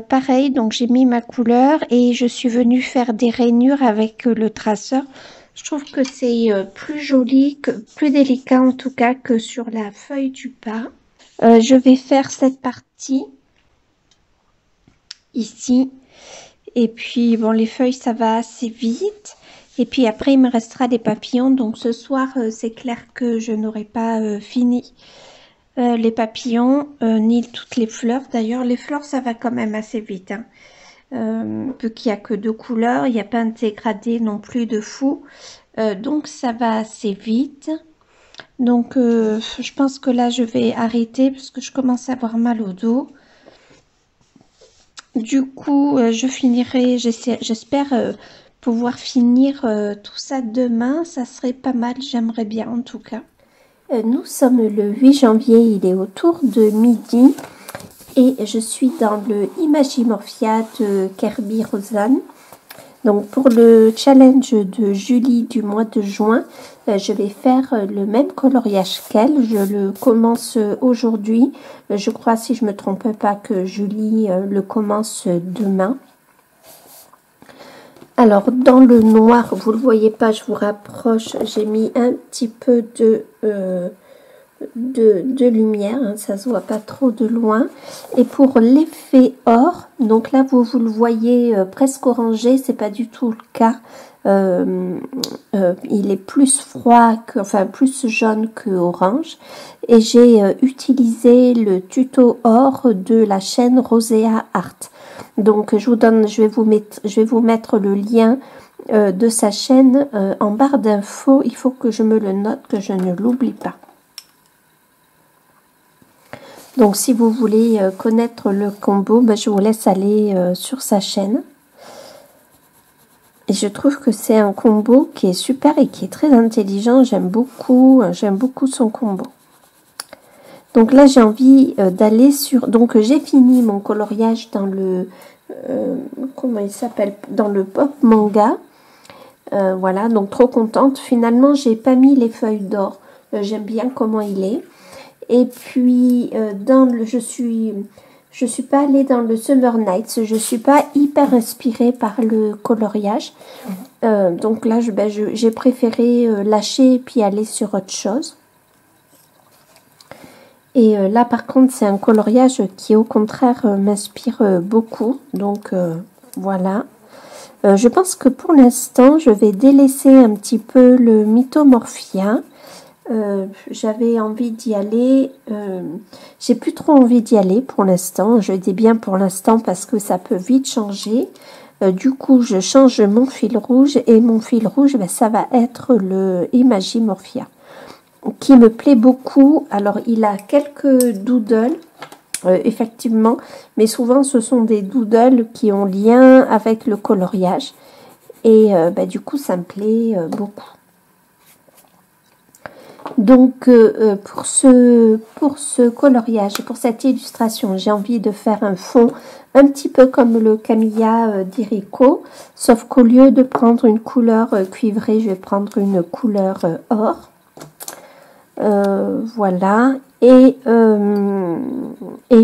pareil, donc j'ai mis ma couleur et je suis venue faire des rainures avec le traceur. Je trouve que c'est plus joli, plus délicat en tout cas que sur la feuille du bas. Je vais faire cette partie ici. Et puis, bon, les feuilles, ça va assez vite. Et puis après, il me restera des papillons. Donc ce soir, c'est clair que je n'aurai pas fini les papillons, ni toutes les fleurs. D'ailleurs, les fleurs, ça va quand même assez vite. Hein. Vu qu'il n'y a que deux couleurs, il n'y a pas un dégradé non plus de fou. Donc ça va assez vite. Donc je pense que là, je vais arrêter parce que je commence à avoir mal au dos. Du coup, je finirai, j'espère pouvoir finir tout ça demain. Ça serait pas mal, j'aimerais bien en tout cas. Nous sommes le 8 janvier, il est autour de midi et je suis dans le Imagimorphia de Kerby Rosanne. Donc pour le challenge de Julie du mois de juin, je vais faire le même coloriage qu'elle. Je le commence aujourd'hui. Je crois, si je me trompe pas, que Julie le commence demain. Alors dans le noir, vous le voyez pas, je vous rapproche, j'ai mis un petit peu de lumière, hein, ça se voit pas trop de loin. Et pour l'effet or, donc là vous le voyez presque orangé, c'est pas du tout le cas. Il est plus froid, enfin plus jaune que orange. Et j'ai utilisé le tuto or de la chaîne Rosea Art. Donc je vais vous mettre le lien de sa chaîne en barre d'infos. Il faut que je me le note, que je ne l'oublie pas. Donc si vous voulez connaître le combo, ben, je vous laisse aller sur sa chaîne. Et je trouve que c'est un combo qui est super et qui est très intelligent. J'aime beaucoup son combo. Donc là, j'ai envie d'aller sur... Donc j'ai fini mon coloriage dans le... comment il s'appelle? Dans le Pop Manga. Voilà, donc trop contente. Finalement, j'ai pas mis les feuilles d'or. J'aime bien comment il est. Et puis, je suis pas allée dans le Summer Nights. Je suis pas hyper inspirée par le coloriage. Donc là, j'ai préféré lâcher et puis aller sur autre chose. Et là, par contre, c'est un coloriage qui, au contraire, m'inspire beaucoup. Donc, voilà. Je pense que pour l'instant, je vais délaisser un petit peu le Mythomorphia. J'avais envie d'y aller, j'ai plus trop envie d'y aller pour l'instant. Je dis bien pour l'instant parce que ça peut vite changer. Du coup, je change mon fil rouge et mon fil rouge, ben, ça va être le Imagimorphia qui me plaît beaucoup. Alors, il a quelques doodles, effectivement, mais souvent ce sont des doodles qui ont lien avec le coloriage et ben, du coup, ça me plaît beaucoup. Donc pour ce coloriage et pour cette illustration, j'ai envie de faire un fond un petit peu comme le Camilla d'Irico, sauf qu'au lieu de prendre une couleur cuivrée, je vais prendre une couleur or. Voilà. Et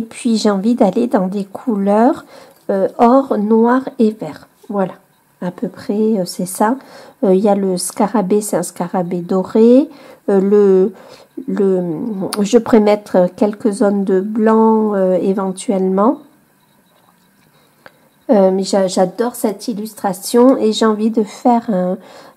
puis j'ai envie d'aller dans des couleurs or, noir et vert. Voilà, à peu près c'est ça. Il y a le scarabée, c'est un scarabée doré. Je pourrais mettre quelques zones de blanc éventuellement. Mais j'adore cette illustration et j'ai envie de faire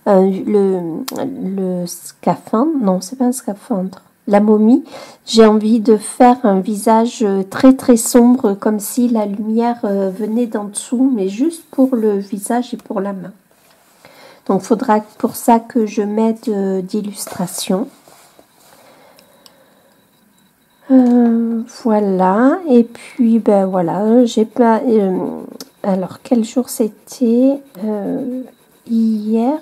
le scaphandre. Non, c'est pas un scaphandre. La momie. J'ai envie de faire un visage très très sombre, comme si la lumière venait d'en dessous, mais juste pour le visage et pour la main. Donc, il faudra pour ça que je mette d'illustration. Voilà. Et puis, ben voilà, j'ai pas... alors, quel jour c'était hier?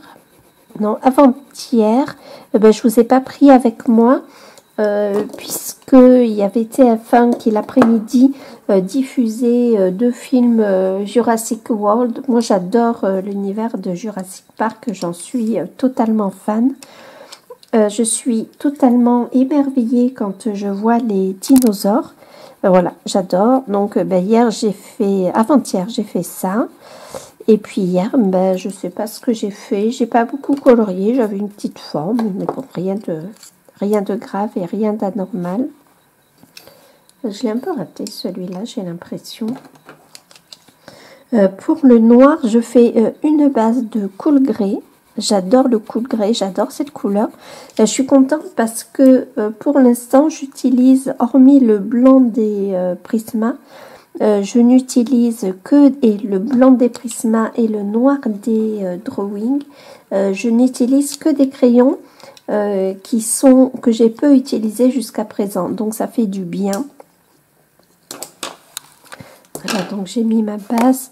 Non, avant-hier. Ben, je vous ai pas pris avec moi, puisqu'il y avait TF1 qui, l'après-midi, diffusait 2 films Jurassic World. Moi, j'adore l'univers de Jurassic Park. J'en suis totalement fan. Je suis totalement émerveillée quand je vois les dinosaures. Voilà, j'adore. Donc, hier, avant-hier, j'ai fait ça. Et puis hier, je sais pas ce que j'ai fait. J'ai pas beaucoup colorié. J'avais une petite forme, mais bon, rien de grave et rien d'anormal. Je l'ai un peu raté, celui-là, j'ai l'impression. Pour le noir, je fais une base de cool grey. J'adore le cool grey, j'adore cette couleur. Je suis contente parce que pour l'instant, j'utilise, hormis le blanc des Prisma, je n'utilise que le blanc des Prisma et le noir des Drawing. Je n'utilise que des crayons que j'ai peu utilisés jusqu'à présent. Donc ça fait du bien. Voilà, donc j'ai mis ma base.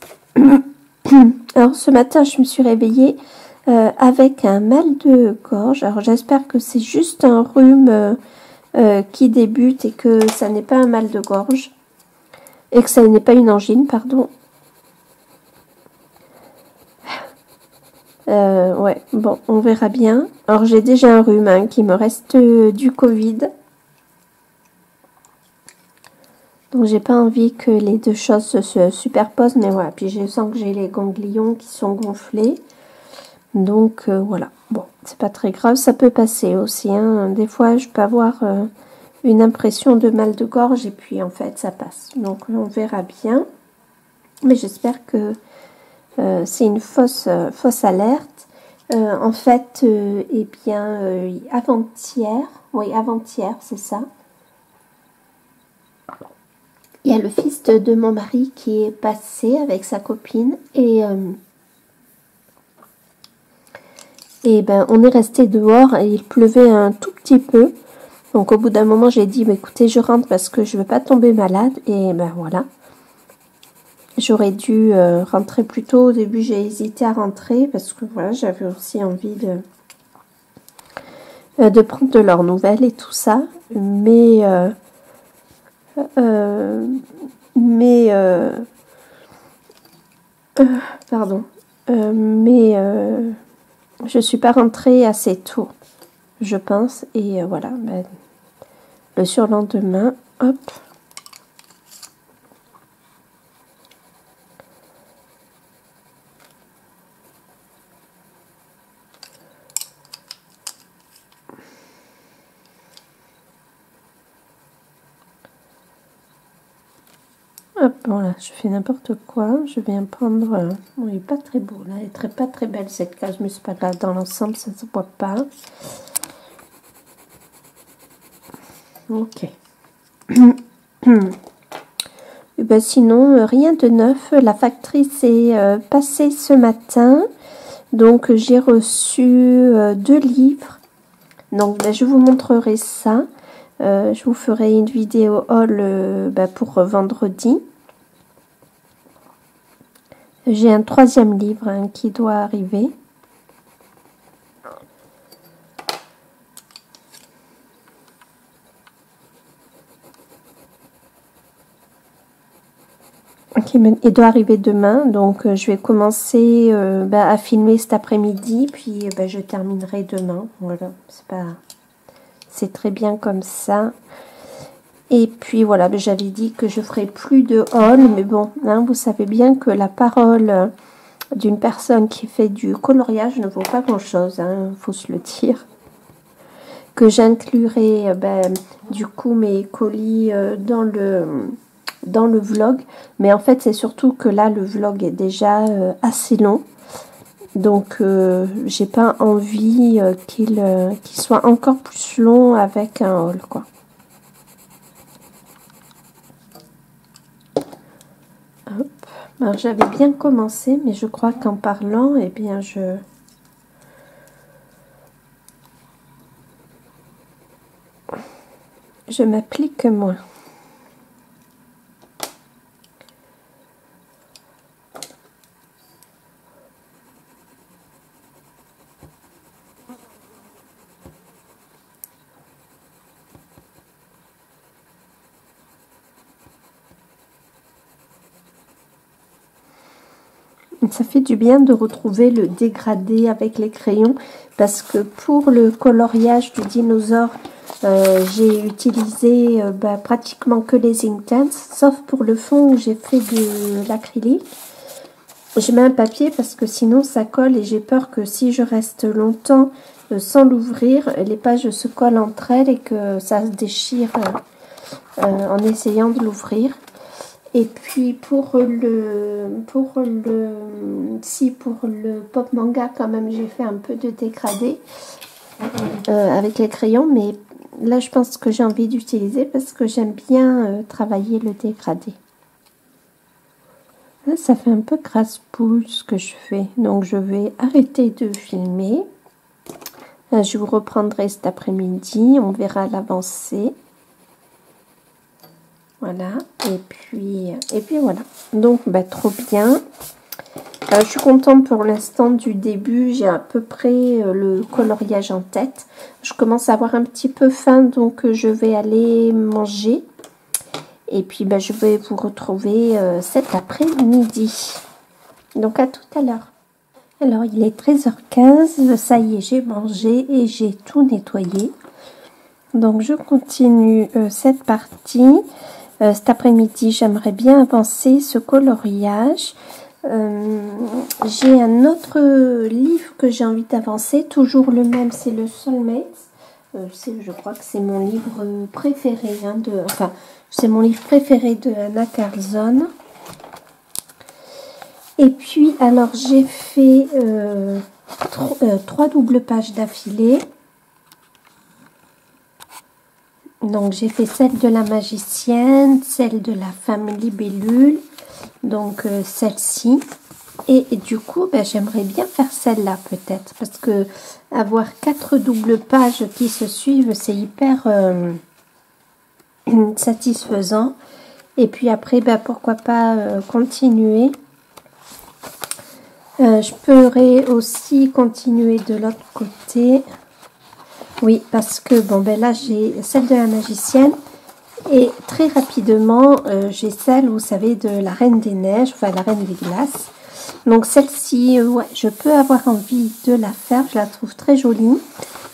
Alors ce matin, je me suis réveillée avec un mal de gorge. Alors j'espère que c'est juste un rhume qui débute et que ça n'est pas un mal de gorge. Et que ça n'est pas une angine, pardon. Ouais, bon, on verra bien. Alors j'ai déjà un rhume qui me reste du Covid. Donc j'ai pas envie que les deux choses se superposent, mais voilà. Puis je sens que j'ai les ganglions qui sont gonflés. Donc voilà, bon, c'est pas très grave, ça peut passer aussi. Hein. Des fois, je peux avoir une impression de mal de gorge et puis en fait, ça passe. Donc on verra bien. Mais j'espère que c'est une fausse alerte. En fait, eh bien, avant-hier, c'est ça. Il y a le fils de mon mari qui est passé avec sa copine et ben, on est resté dehors et il pleuvait un tout petit peu. Donc au bout d'un moment, j'ai dit, écoutez, je rentre parce que je ne veux pas tomber malade. Et ben voilà. J'aurais dû rentrer plus tôt. Au début, j'ai hésité à rentrer parce que voilà, j'avais aussi envie de prendre de leurs nouvelles et tout ça. Mais je suis pas rentrée assez tôt, je pense. Et voilà, le surlendemain, hop. Hop, bon là, je fais n'importe quoi. Je viens prendre... bon, il n'est pas très beau, là. Elle est pas très belle, cette case, mais c'est pas grave. Dans l'ensemble, ça ne se voit pas. Ok. Et ben, sinon, rien de neuf. La factrice est passée ce matin. Donc, j'ai reçu 2 livres. Donc, ben, je vous montrerai ça. Je vous ferai une vidéo haul pour vendredi. J'ai un 3e livre qui doit arriver. Il doit arriver demain, donc je vais commencer à filmer cet après-midi, puis je terminerai demain. Voilà, c'est très bien comme ça. Et puis voilà, j'avais dit que je ferais plus de haul, mais bon, hein, vous savez bien que la parole d'une personne qui fait du coloriage ne vaut pas grand-chose, hein, faut se le dire. Que j'inclurai du coup mes colis dans le vlog, mais en fait c'est surtout que là le vlog est déjà assez long, donc j'ai pas envie qu'il soit encore plus long avec un haul, quoi. Hop. Alors j'avais bien commencé, mais je crois qu'en parlant, eh bien je m'applique moins. Ça fait du bien de retrouver le dégradé avec les crayons, parce que pour le coloriage du dinosaure, j'ai utilisé pratiquement que les Inktense, sauf pour le fond où j'ai fait de l'acrylique. Je mets un papier parce que sinon ça colle et j'ai peur que si je reste longtemps sans l'ouvrir, les pages se collent entre elles et que ça se déchire en essayant de l'ouvrir. Et puis pour le pop manga, quand même, j'ai fait un peu de dégradé avec les crayons, mais là je pense que j'ai envie d'utiliser parce que j'aime bien travailler le dégradé. Là, ça fait un peu crasse-poule ce que je fais, donc je vais arrêter de filmer. Je vous reprendrai cet après-midi, on verra l'avancée. Voilà, et puis voilà. Donc, trop bien. Je suis contente pour l'instant du début. J'ai à peu près le coloriage en tête. Je commence à avoir un petit peu faim, donc je vais aller manger. Et puis, je vais vous retrouver cet après-midi. Donc, à tout à l'heure. Alors, il est 13h15. Ça y est, j'ai mangé et j'ai tout nettoyé. Donc, je continue cette partie. Cet après-midi, j'aimerais bien avancer ce coloriage. J'ai un autre livre que j'ai envie d'avancer, toujours le même, c'est le Soulmates. Je crois que c'est mon livre préféré, c'est mon livre préféré de Anna Carlzon. Et puis, alors, j'ai fait 3 doubles pages d'affilée. Donc, j'ai fait celle de la magicienne, celle de la femme libellule, donc celle-ci. Et du coup, j'aimerais bien faire celle-là peut-être, parce que avoir 4 doubles pages qui se suivent, c'est hyper satisfaisant. Et puis après, pourquoi pas continuer. Je pourrais aussi continuer de l'autre côté. Oui, parce que là j'ai celle de la magicienne et très rapidement j'ai celle, vous savez, de la Reine des Neiges, enfin la Reine des Glaces. Donc celle-ci, ouais, je peux avoir envie de la faire, je la trouve très jolie.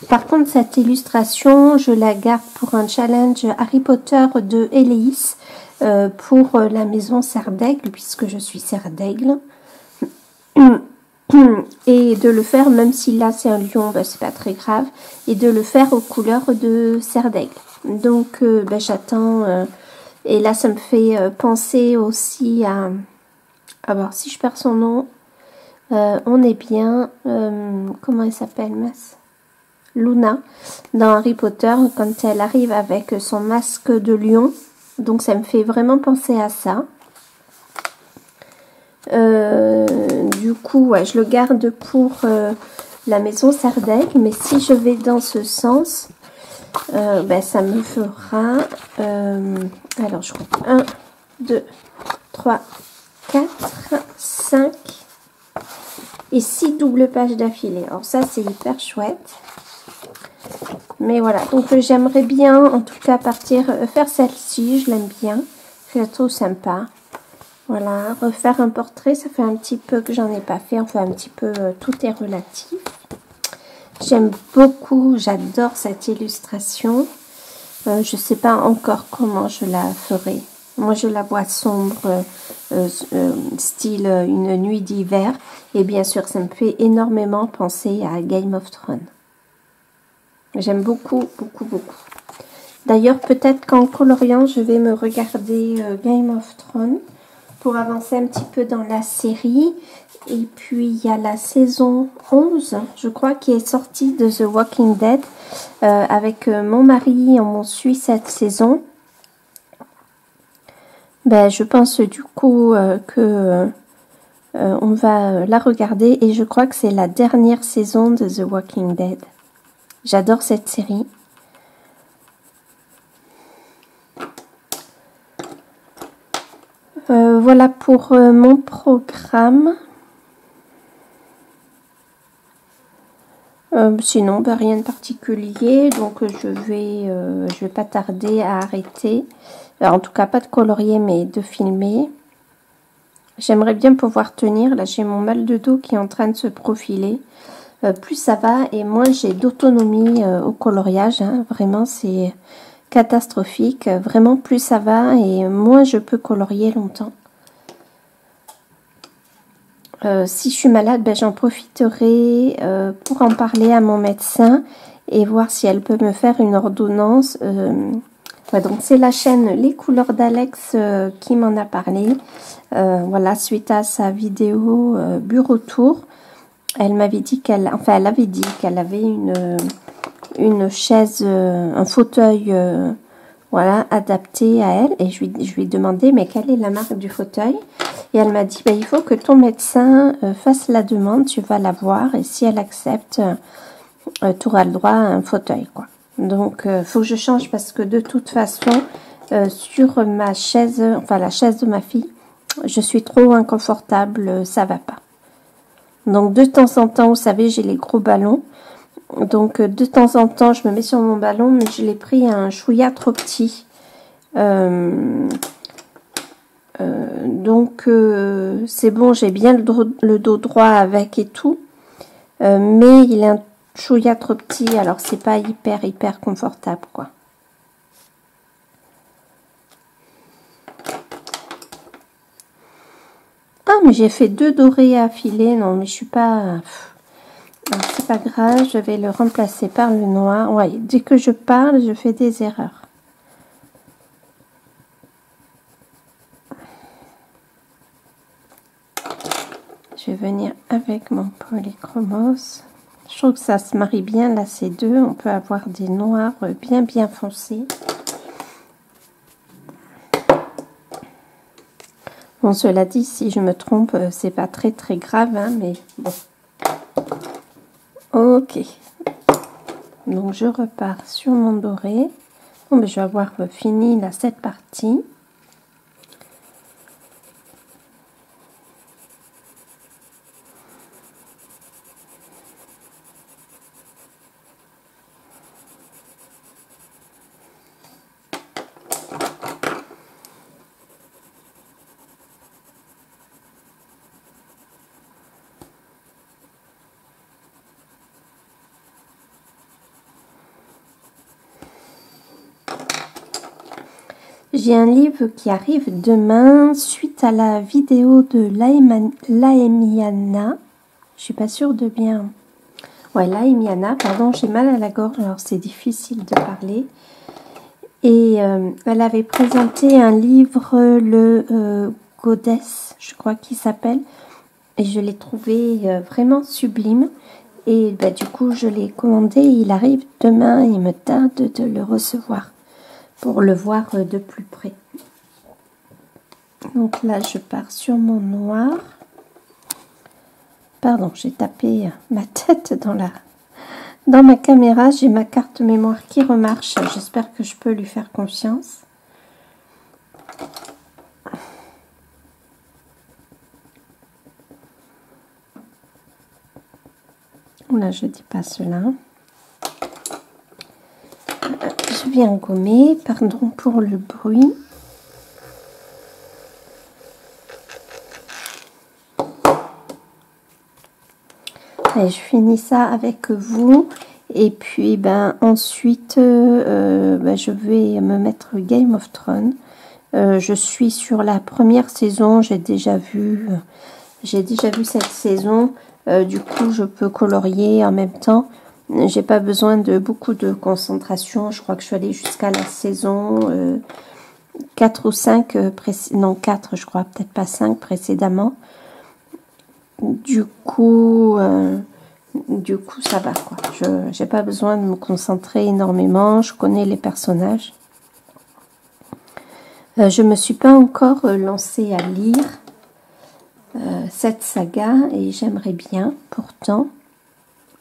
Par contre, cette illustration, je la garde pour un challenge Harry Potter de Héléis pour la maison Serre d'Aigle, puisque je suis Serre d'Aigle. Et de le faire, même si là c'est un lion, c'est pas très grave, et de le faire aux couleurs de Serre d'Aigle. Donc j'attends, et là ça me fait penser aussi à voir si je perds son nom. On est bien, comment elle s'appelle, mince, Luna, dans Harry Potter, quand elle arrive avec son masque de lion. Donc ça me fait vraiment penser à ça. Du coup, ouais, je le garde pour la maison Serre d'Aigle, mais si je vais dans ce sens, ça me fera, alors je compte 1, 2, 3, 4, 5 et 6 doubles pages d'affilée. Alors ça, c'est hyper chouette. Mais voilà, donc j'aimerais bien, en tout cas, faire celle-ci, je l'aime bien, je la trouve sympa. Voilà, refaire un portrait, ça fait un petit peu que j'en ai pas fait, enfin un petit peu, tout est relatif. J'aime beaucoup, j'adore cette illustration. Je sais pas encore comment je la ferai. Moi, je la vois sombre, style une nuit d'hiver. Et bien sûr, ça me fait énormément penser à Game of Thrones. J'aime beaucoup, beaucoup, beaucoup. D'ailleurs, peut-être qu'en coloriant, je vais me regarder Game of Thrones pour avancer un petit peu dans la série. Et puis, il y a la saison 11, je crois, qui est sortie de The Walking Dead. Avec mon mari, on suit cette saison. Ben, je pense du coup que on va la regarder. Et je crois que c'est la dernière saison de The Walking Dead. J'adore cette série. Voilà pour mon programme. Sinon, ben, rien de particulier. Donc, je vais pas tarder à arrêter. En tout cas, pas de colorier, mais de filmer. J'aimerais bien pouvoir tenir. Là, j'ai mon mal de dos qui est en train de se profiler. Plus ça va et moins j'ai d'autonomie au coloriage. Hein. Vraiment, c'est catastrophique. Vraiment, plus ça va et moins je peux colorier longtemps. Si je suis malade, ben, j'en profiterai pour en parler à mon médecin et voir si elle peut me faire une ordonnance. Ouais, donc c'est la chaîne Les Couleurs d'Alex qui m'en a parlé. Voilà, suite à sa vidéo Bureau Tour. Elle m'avait dit qu'elle, enfin elle avait dit qu'elle avait une chaise, un fauteuil, voilà, adapté à elle. Et je lui ai demandé, mais quelle est la marque du fauteuil? Et elle m'a dit, ben, il faut que ton médecin fasse la demande, tu vas la voir. Et si elle accepte, tu auras le droit à un fauteuil, quoi. Donc, faut que je change parce que de toute façon, sur ma chaise, enfin la chaise de ma fille, je suis trop inconfortable, ça va pas. Donc, de temps en temps, vous savez, j'ai les gros ballons. Donc, de temps en temps, je me mets sur mon ballon, mais je l'ai pris un chouïa trop petit. Donc, c'est bon, j'ai bien le dos droit avec et tout. Mais il est un chouïa trop petit, alors c'est pas hyper confortable, quoi. Ah, mais j'ai fait 2 dorés à filer. Non, mais je suis pas... C'est pas grave, je vais le remplacer par le noir. Ouais, dès que je parle, je fais des erreurs. Je vais venir avec mon polychromos. Je trouve que ça se marie bien, là, ces deux. On peut avoir des noirs bien foncés. Bon, cela dit, si je me trompe, c'est pas très grave, hein, mais bon. Ok. Donc, je repars sur mon doré. Bon, ben, je vais avoir fini là, cette partie. J'ai un livre qui arrive demain suite à la vidéo de Laemiana. Je suis pas sûre de bien. Ouais, Laemiana, pardon, j'ai mal à la gorge, alors c'est difficile de parler. Et elle avait présenté un livre, le Goddess, je crois qu'il s'appelle. Et je l'ai trouvé vraiment sublime. Et bah, du coup, je l'ai commandé. Il arrive demain. Il me tarde de le recevoir pour le voir de plus près. Donc là, je pars sur mon noir. Pardon, j'ai tapé ma tête dans ma caméra. J'ai ma carte mémoire qui remarche. J'espère que je peux lui faire confiance. Là, je dépasse là. Je viens gommer. Pardon pour le bruit. Et je finis ça avec vous. Et puis ben ensuite ben, je vais me mettre Game of Thrones. Je suis sur la première saison, j'ai déjà vu cette saison. Du coup je peux colorier en même temps. J'ai pas besoin de beaucoup de concentration. Je crois que je suis allée jusqu'à la saison 4 ou 5 non 4 je crois, peut-être pas 5 précédemment. Du coup ça va quoi. Je n'ai pas besoin de me concentrer énormément. Je connais les personnages. Je me suis pas encore lancée à lire cette saga et j'aimerais bien pourtant.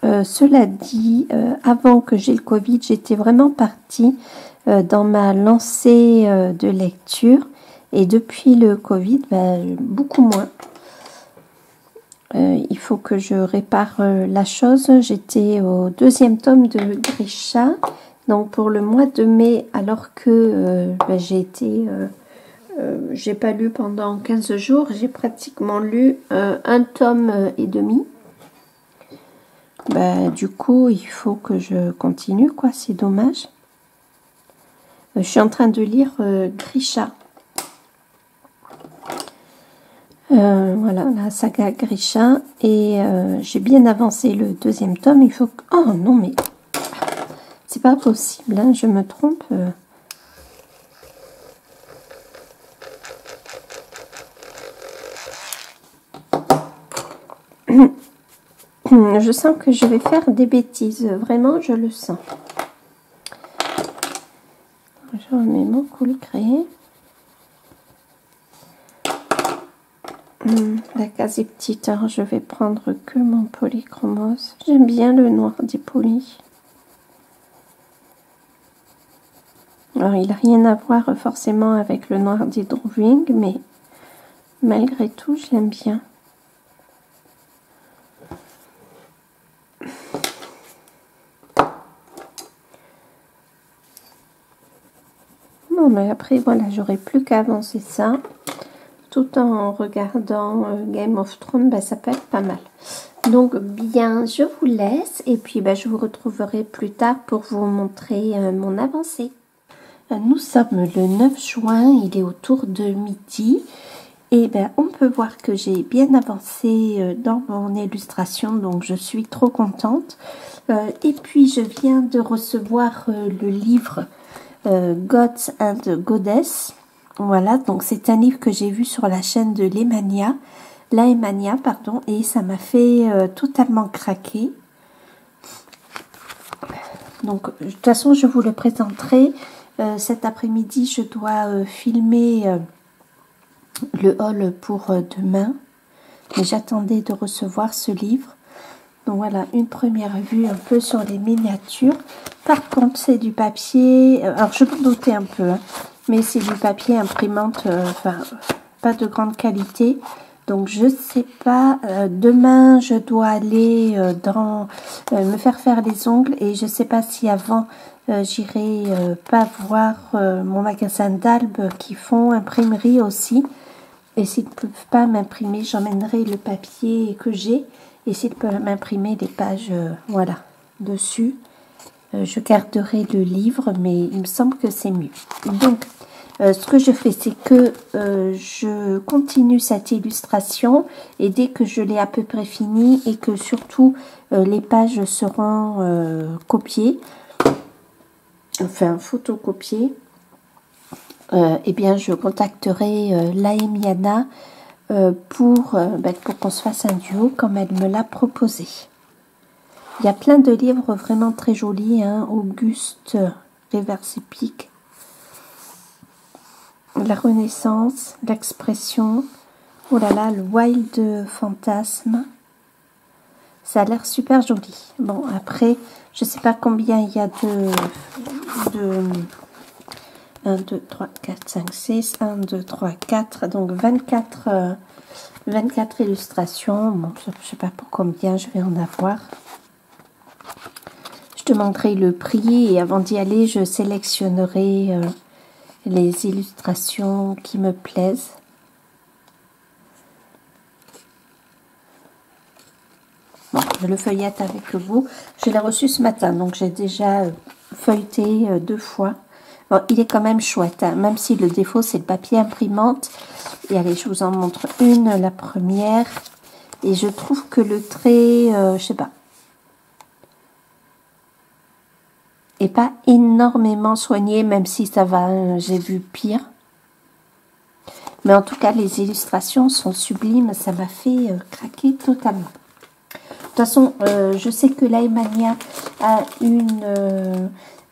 Cela dit, avant que j'ai le Covid, j'étais vraiment partie dans ma lancée de lecture et depuis le Covid, ben, beaucoup moins. Il faut que je répare la chose. J'étais au 2e tome de Grisha, donc pour le mois de mai, alors que ben, j'ai pas lu pendant 15 jours, j'ai pratiquement lu un tome et demi. Ben, du coup, il faut que je continue, quoi, c'est dommage. Je suis en train de lire Grisha. Voilà, la saga Grisha. Et j'ai bien avancé le 2e tome. Il faut que... Oh non, mais c'est pas possible, hein, je me trompe. Je sens que je vais faire des bêtises. Vraiment, je le sens. Je remets mon coulcré. La case est petite, alors je vais prendre que mon polychromos. J'aime bien le noir des polis. Alors il n'a rien à voir forcément avec le noir des drawing, mais malgré tout j'aime bien. Non mais après voilà, j'aurai plus qu'à avancer ça. Tout en regardant Game of Thrones, bah, ça peut être pas mal. Donc bien, je vous laisse et puis bah, je vous retrouverai plus tard pour vous montrer mon avancée. Nous sommes le 9 juin, il est autour de midi et ben, on peut voir que j'ai bien avancé dans mon illustration, donc je suis trop contente. Et puis je viens de recevoir le livre Gods and Goddess. Voilà, donc c'est un livre que j'ai vu sur la chaîne de Laemania, pardon, et ça m'a fait totalement craquer. Donc, de toute façon, je vous le présenterai. Cet après-midi, je dois filmer le haul pour demain. Mais j'attendais de recevoir ce livre. Donc voilà, une première vue un peu sur les miniatures. Par contre, c'est du papier. Alors, je peux douter un peu, hein, mais c'est du papier imprimante, enfin, pas de grande qualité. Donc, je sais pas. Demain, je dois aller me faire les ongles. Et je sais pas si avant, j'irai pas voir mon magasin d'Albe qui font imprimerie aussi. Et s'ils ne peuvent pas m'imprimer, j'emmènerai le papier que j'ai. Et s'ils peuvent m'imprimer des pages, voilà, dessus, je garderai le livre, mais il me semble que c'est mieux. Donc, ce que je fais, c'est que je continue cette illustration et dès que je l'ai à peu près fini et que surtout les pages seront copiées, enfin photocopiées, eh bien, je contacterai Laemiana pour qu'on se fasse un duo comme elle me l'a proposé. Il y a plein de livres vraiment très jolis, hein. Auguste Reverse Épique, La Renaissance, L'Expression, oh là là, le Wild Fantasme. Ça a l'air super joli. Bon, après, je sais pas combien il y a de 1, 2, 3, 4, 5, 6, 1, 2, 3, 4, donc 24 illustrations. Bon, je ne sais pas pour combien je vais en avoir. Je te montrerai le prix et avant d'y aller, je sélectionnerai les illustrations qui me plaisent. Bon, le feuillette avec vous. Je l'ai reçu ce matin, donc j'ai déjà feuilleté 2 fois. Bon, il est quand même chouette, hein, même si le défaut c'est le papier imprimante. Et allez, je vous en montre une, la première. Et je trouve que le trait, je sais pas, est pas énormément soigné, même si ça va, j'ai vu pire. Mais en tout cas, les illustrations sont sublimes, ça m'a fait craquer totalement. De toute façon, je sais que l'Aemania a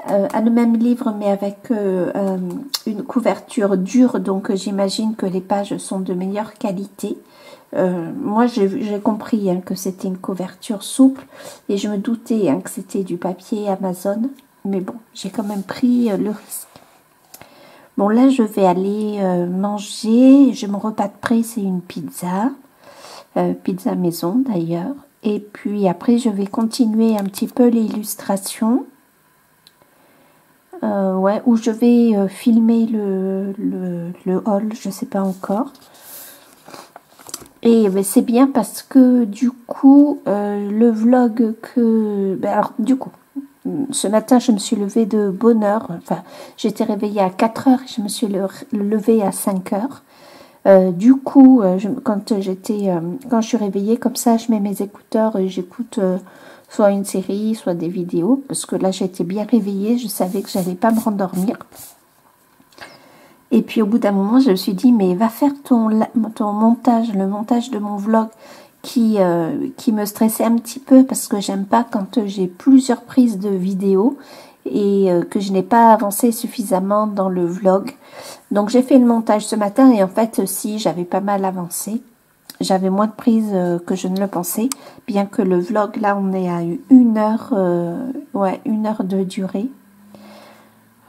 a le même livre, mais avec une couverture dure, donc j'imagine que les pages sont de meilleure qualité. Moi, j'ai compris hein, que c'était une couverture souple, et je me doutais hein, que c'était du papier Amazon, mais bon, j'ai quand même pris le risque. Bon, là, je vais aller manger. Mon repas de près, c'est une pizza. Pizza maison, d'ailleurs. Et puis, après, je vais continuer un petit peu l'illustration. Ouais, où je vais filmer le haul, je sais pas encore. Et ben, c'est bien parce que, du coup, le vlog que... Ben, alors, du coup... Ce matin, je me suis levée de bonne heure. Enfin, j'étais réveillée à 4 heures et je me suis levée à 5 heures. Du coup, quand je suis réveillée comme ça, je mets mes écouteurs et j'écoute soit une série, soit des vidéos. Parce que là, j'étais bien réveillée. Je savais que j'allais pas me rendormir. Et puis, au bout d'un moment, je me suis dit, mais va faire ton montage, le montage de mon vlog. Qui me stressait un petit peu parce que j'aime pas quand j'ai plusieurs prises de vidéos et que je n'ai pas avancé suffisamment dans le vlog. Donc j'ai fait le montage ce matin et en fait si j'avais pas mal avancé, j'avais moins de prises que je ne le pensais, bien que le vlog là on est à 1 heure, ouais 1 heure de durée.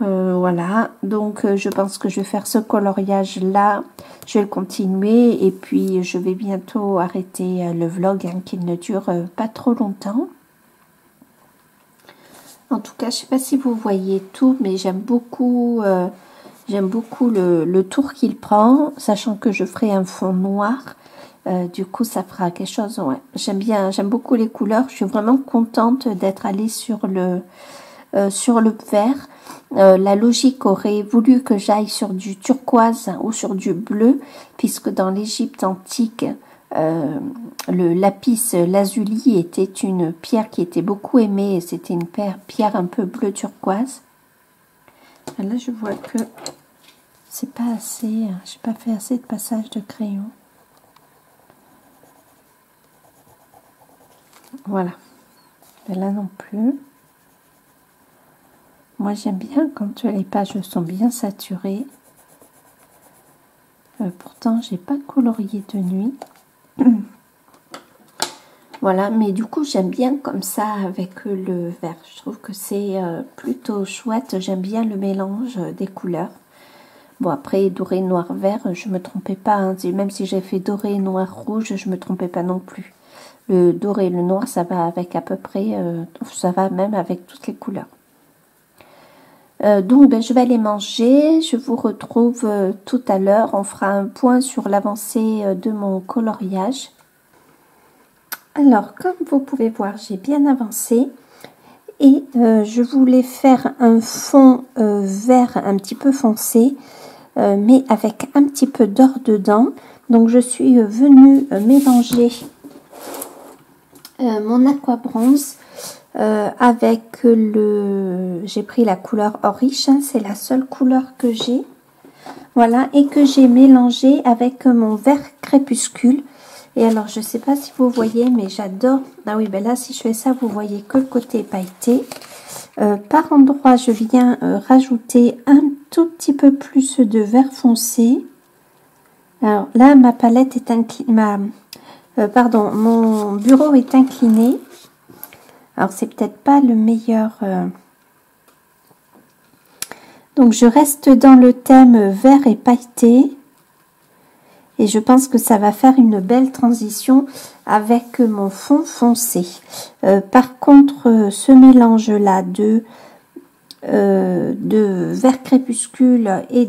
Voilà, donc je pense que je vais faire ce coloriage là, je vais le continuer et puis je vais bientôt arrêter le vlog hein, qui ne dure pas trop longtemps. En tout cas, je sais pas si vous voyez tout, mais j'aime beaucoup le tour qu'il prend, sachant que je ferai un fond noir. Du coup, ça fera quelque chose, ouais. J'aime beaucoup les couleurs, je suis vraiment contente d'être allée sur le vert. La logique aurait voulu que j'aille sur du turquoise ou sur du bleu, puisque dans l'Égypte antique, le lapis lazuli était une pierre qui était beaucoup aimée, et c'était une pierre un peu bleu turquoise. Là, je vois que c'est pas assez, j'ai pas fait assez de passage de crayon. Voilà. Et là non plus. Moi, j'aime bien quand les pages sont bien saturées. Pourtant, j'ai pas colorié de nuit. Voilà, mais du coup, j'aime bien comme ça avec le vert. Je trouve que c'est plutôt chouette. J'aime bien le mélange des couleurs. Bon, après, doré, noir, vert, je me trompais pas. Hein. Même si j'ai fait doré, noir, rouge, je me trompais pas non plus. Le doré et le noir, ça va avec à peu près... ça va même avec toutes les couleurs. Donc ben, je vais aller manger, je vous retrouve tout à l'heure, on fera un point sur l'avancée de mon coloriage. Alors comme vous pouvez voir, j'ai bien avancé et je voulais faire un fond vert un petit peu foncé, mais avec un petit peu d'or dedans. Donc je suis venue mélanger mon aqua bronze avec j'ai pris la couleur or riche, hein, c'est la seule couleur que j'ai, voilà, et que j'ai mélangé avec mon vert crépuscule. Et alors je sais pas si vous voyez, mais j'adore, ah oui ben là si je fais ça vous voyez que le côté pailleté. Par endroit je viens rajouter un tout petit peu plus de vert foncé. Alors là ma palette est inclinée, pardon, mon bureau est incliné. Alors, c'est peut-être pas le meilleur. Donc, je reste dans le thème vert et pailleté. Et je pense que ça va faire une belle transition avec mon fond foncé. Par contre, ce mélange-là de vert crépuscule et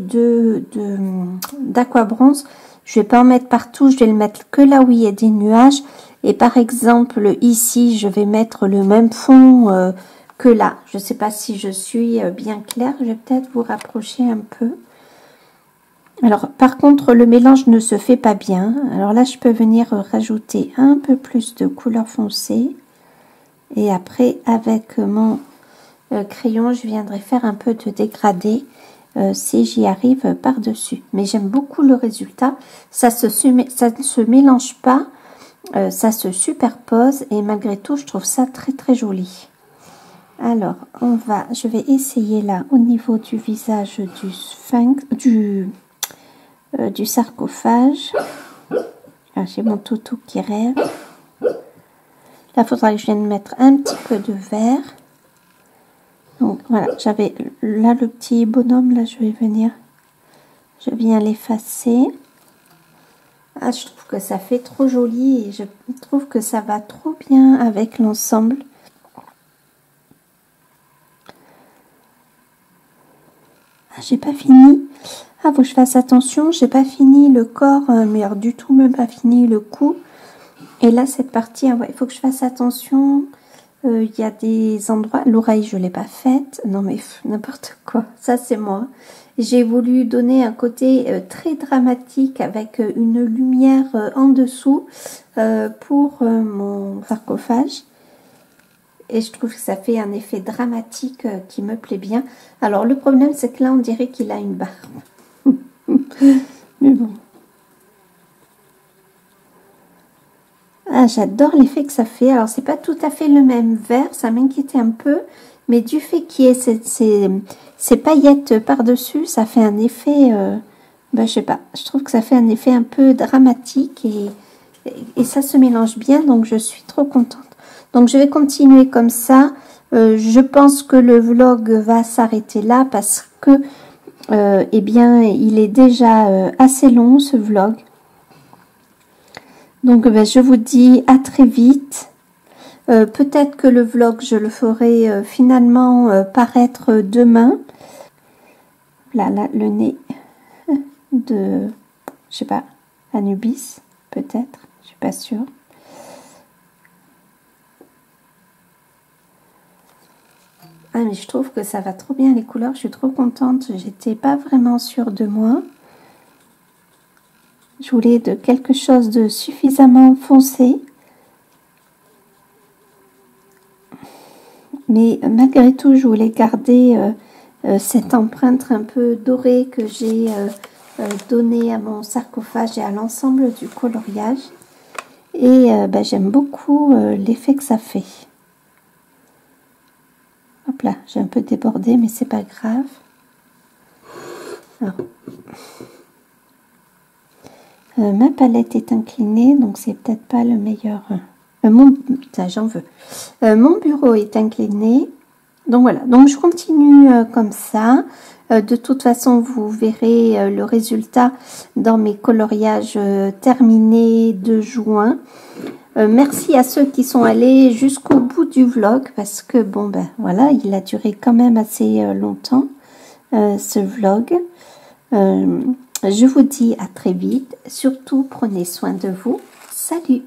d'aqua bronze, je vais pas en mettre partout. Je vais le mettre que là où il y a des nuages. Et par exemple, ici, je vais mettre le même fond que là. Je ne sais pas si je suis bien claire. Je vais peut-être vous rapprocher un peu. Alors, par contre, le mélange ne se fait pas bien. Alors là, je peux venir rajouter un peu plus de couleur foncée. Et après, avec mon crayon, je viendrai faire un peu de dégradé si j'y arrive par-dessus. Mais j'aime beaucoup le résultat. Ça ne se mélange pas, ça se superpose et malgré tout, je trouve ça très très joli. Alors, je vais essayer là au niveau du visage du sphinx, du sarcophage. Ah, j'ai mon toutou qui rêve. Là, il faudra que je vienne mettre un petit peu de vert. Donc voilà, j'avais là le petit bonhomme, là je viens l'effacer. Ah, je trouve que ça fait trop joli et je trouve que ça va trop bien avec l'ensemble. Ah, j'ai pas fini. Ah, faut que je fasse attention, j'ai pas fini le corps, mais alors du tout même pas fini le cou. Et là, cette partie, ah ouais, il faut que je fasse attention. Il y a des endroits, l'oreille je l'ai pas faite, non mais n'importe quoi, ça c'est moi. J'ai voulu donner un côté très dramatique avec une lumière en dessous pour mon sarcophage. Et je trouve que ça fait un effet dramatique qui me plaît bien. Alors le problème c'est que là on dirait qu'il a une barbe. Mais bon. Ah, j'adore l'effet que ça fait. Alors, c'est pas tout à fait le même vert, ça m'inquiétait un peu. Mais du fait qu'il y ait ces paillettes par-dessus, ça fait un effet... je sais pas, je trouve que ça fait un effet un peu dramatique et ça se mélange bien, donc je suis trop contente. Donc, je vais continuer comme ça. Je pense que le vlog va s'arrêter là parce que, eh bien, il est déjà assez long, ce vlog. Donc, je vous dis à très vite. Peut-être que le vlog, je le ferai finalement paraître demain. Là, le nez de, je sais pas, Anubis, peut-être. Je suis pas sûre. Ah, mais je trouve que ça va trop bien les couleurs. Je suis trop contente. J'étais pas vraiment sûre de moi. Je voulais de quelque chose de suffisamment foncé. Mais malgré tout, je voulais garder cette empreinte un peu dorée que j'ai donnée à mon sarcophage et à l'ensemble du coloriage. Et j'aime beaucoup l'effet que ça fait. Hop là, j'ai un peu débordé, mais c'est pas grave. Alors, ma palette est inclinée, donc c'est peut-être pas le meilleur. J'en veux. Mon bureau est incliné. Donc voilà, donc je continue comme ça. De toute façon, vous verrez le résultat dans mes coloriages terminés de juin. Merci à ceux qui sont allés jusqu'au bout du vlog parce que bon voilà, il a duré quand même assez longtemps ce vlog. Je vous dis à très vite. Surtout, prenez soin de vous. Salut!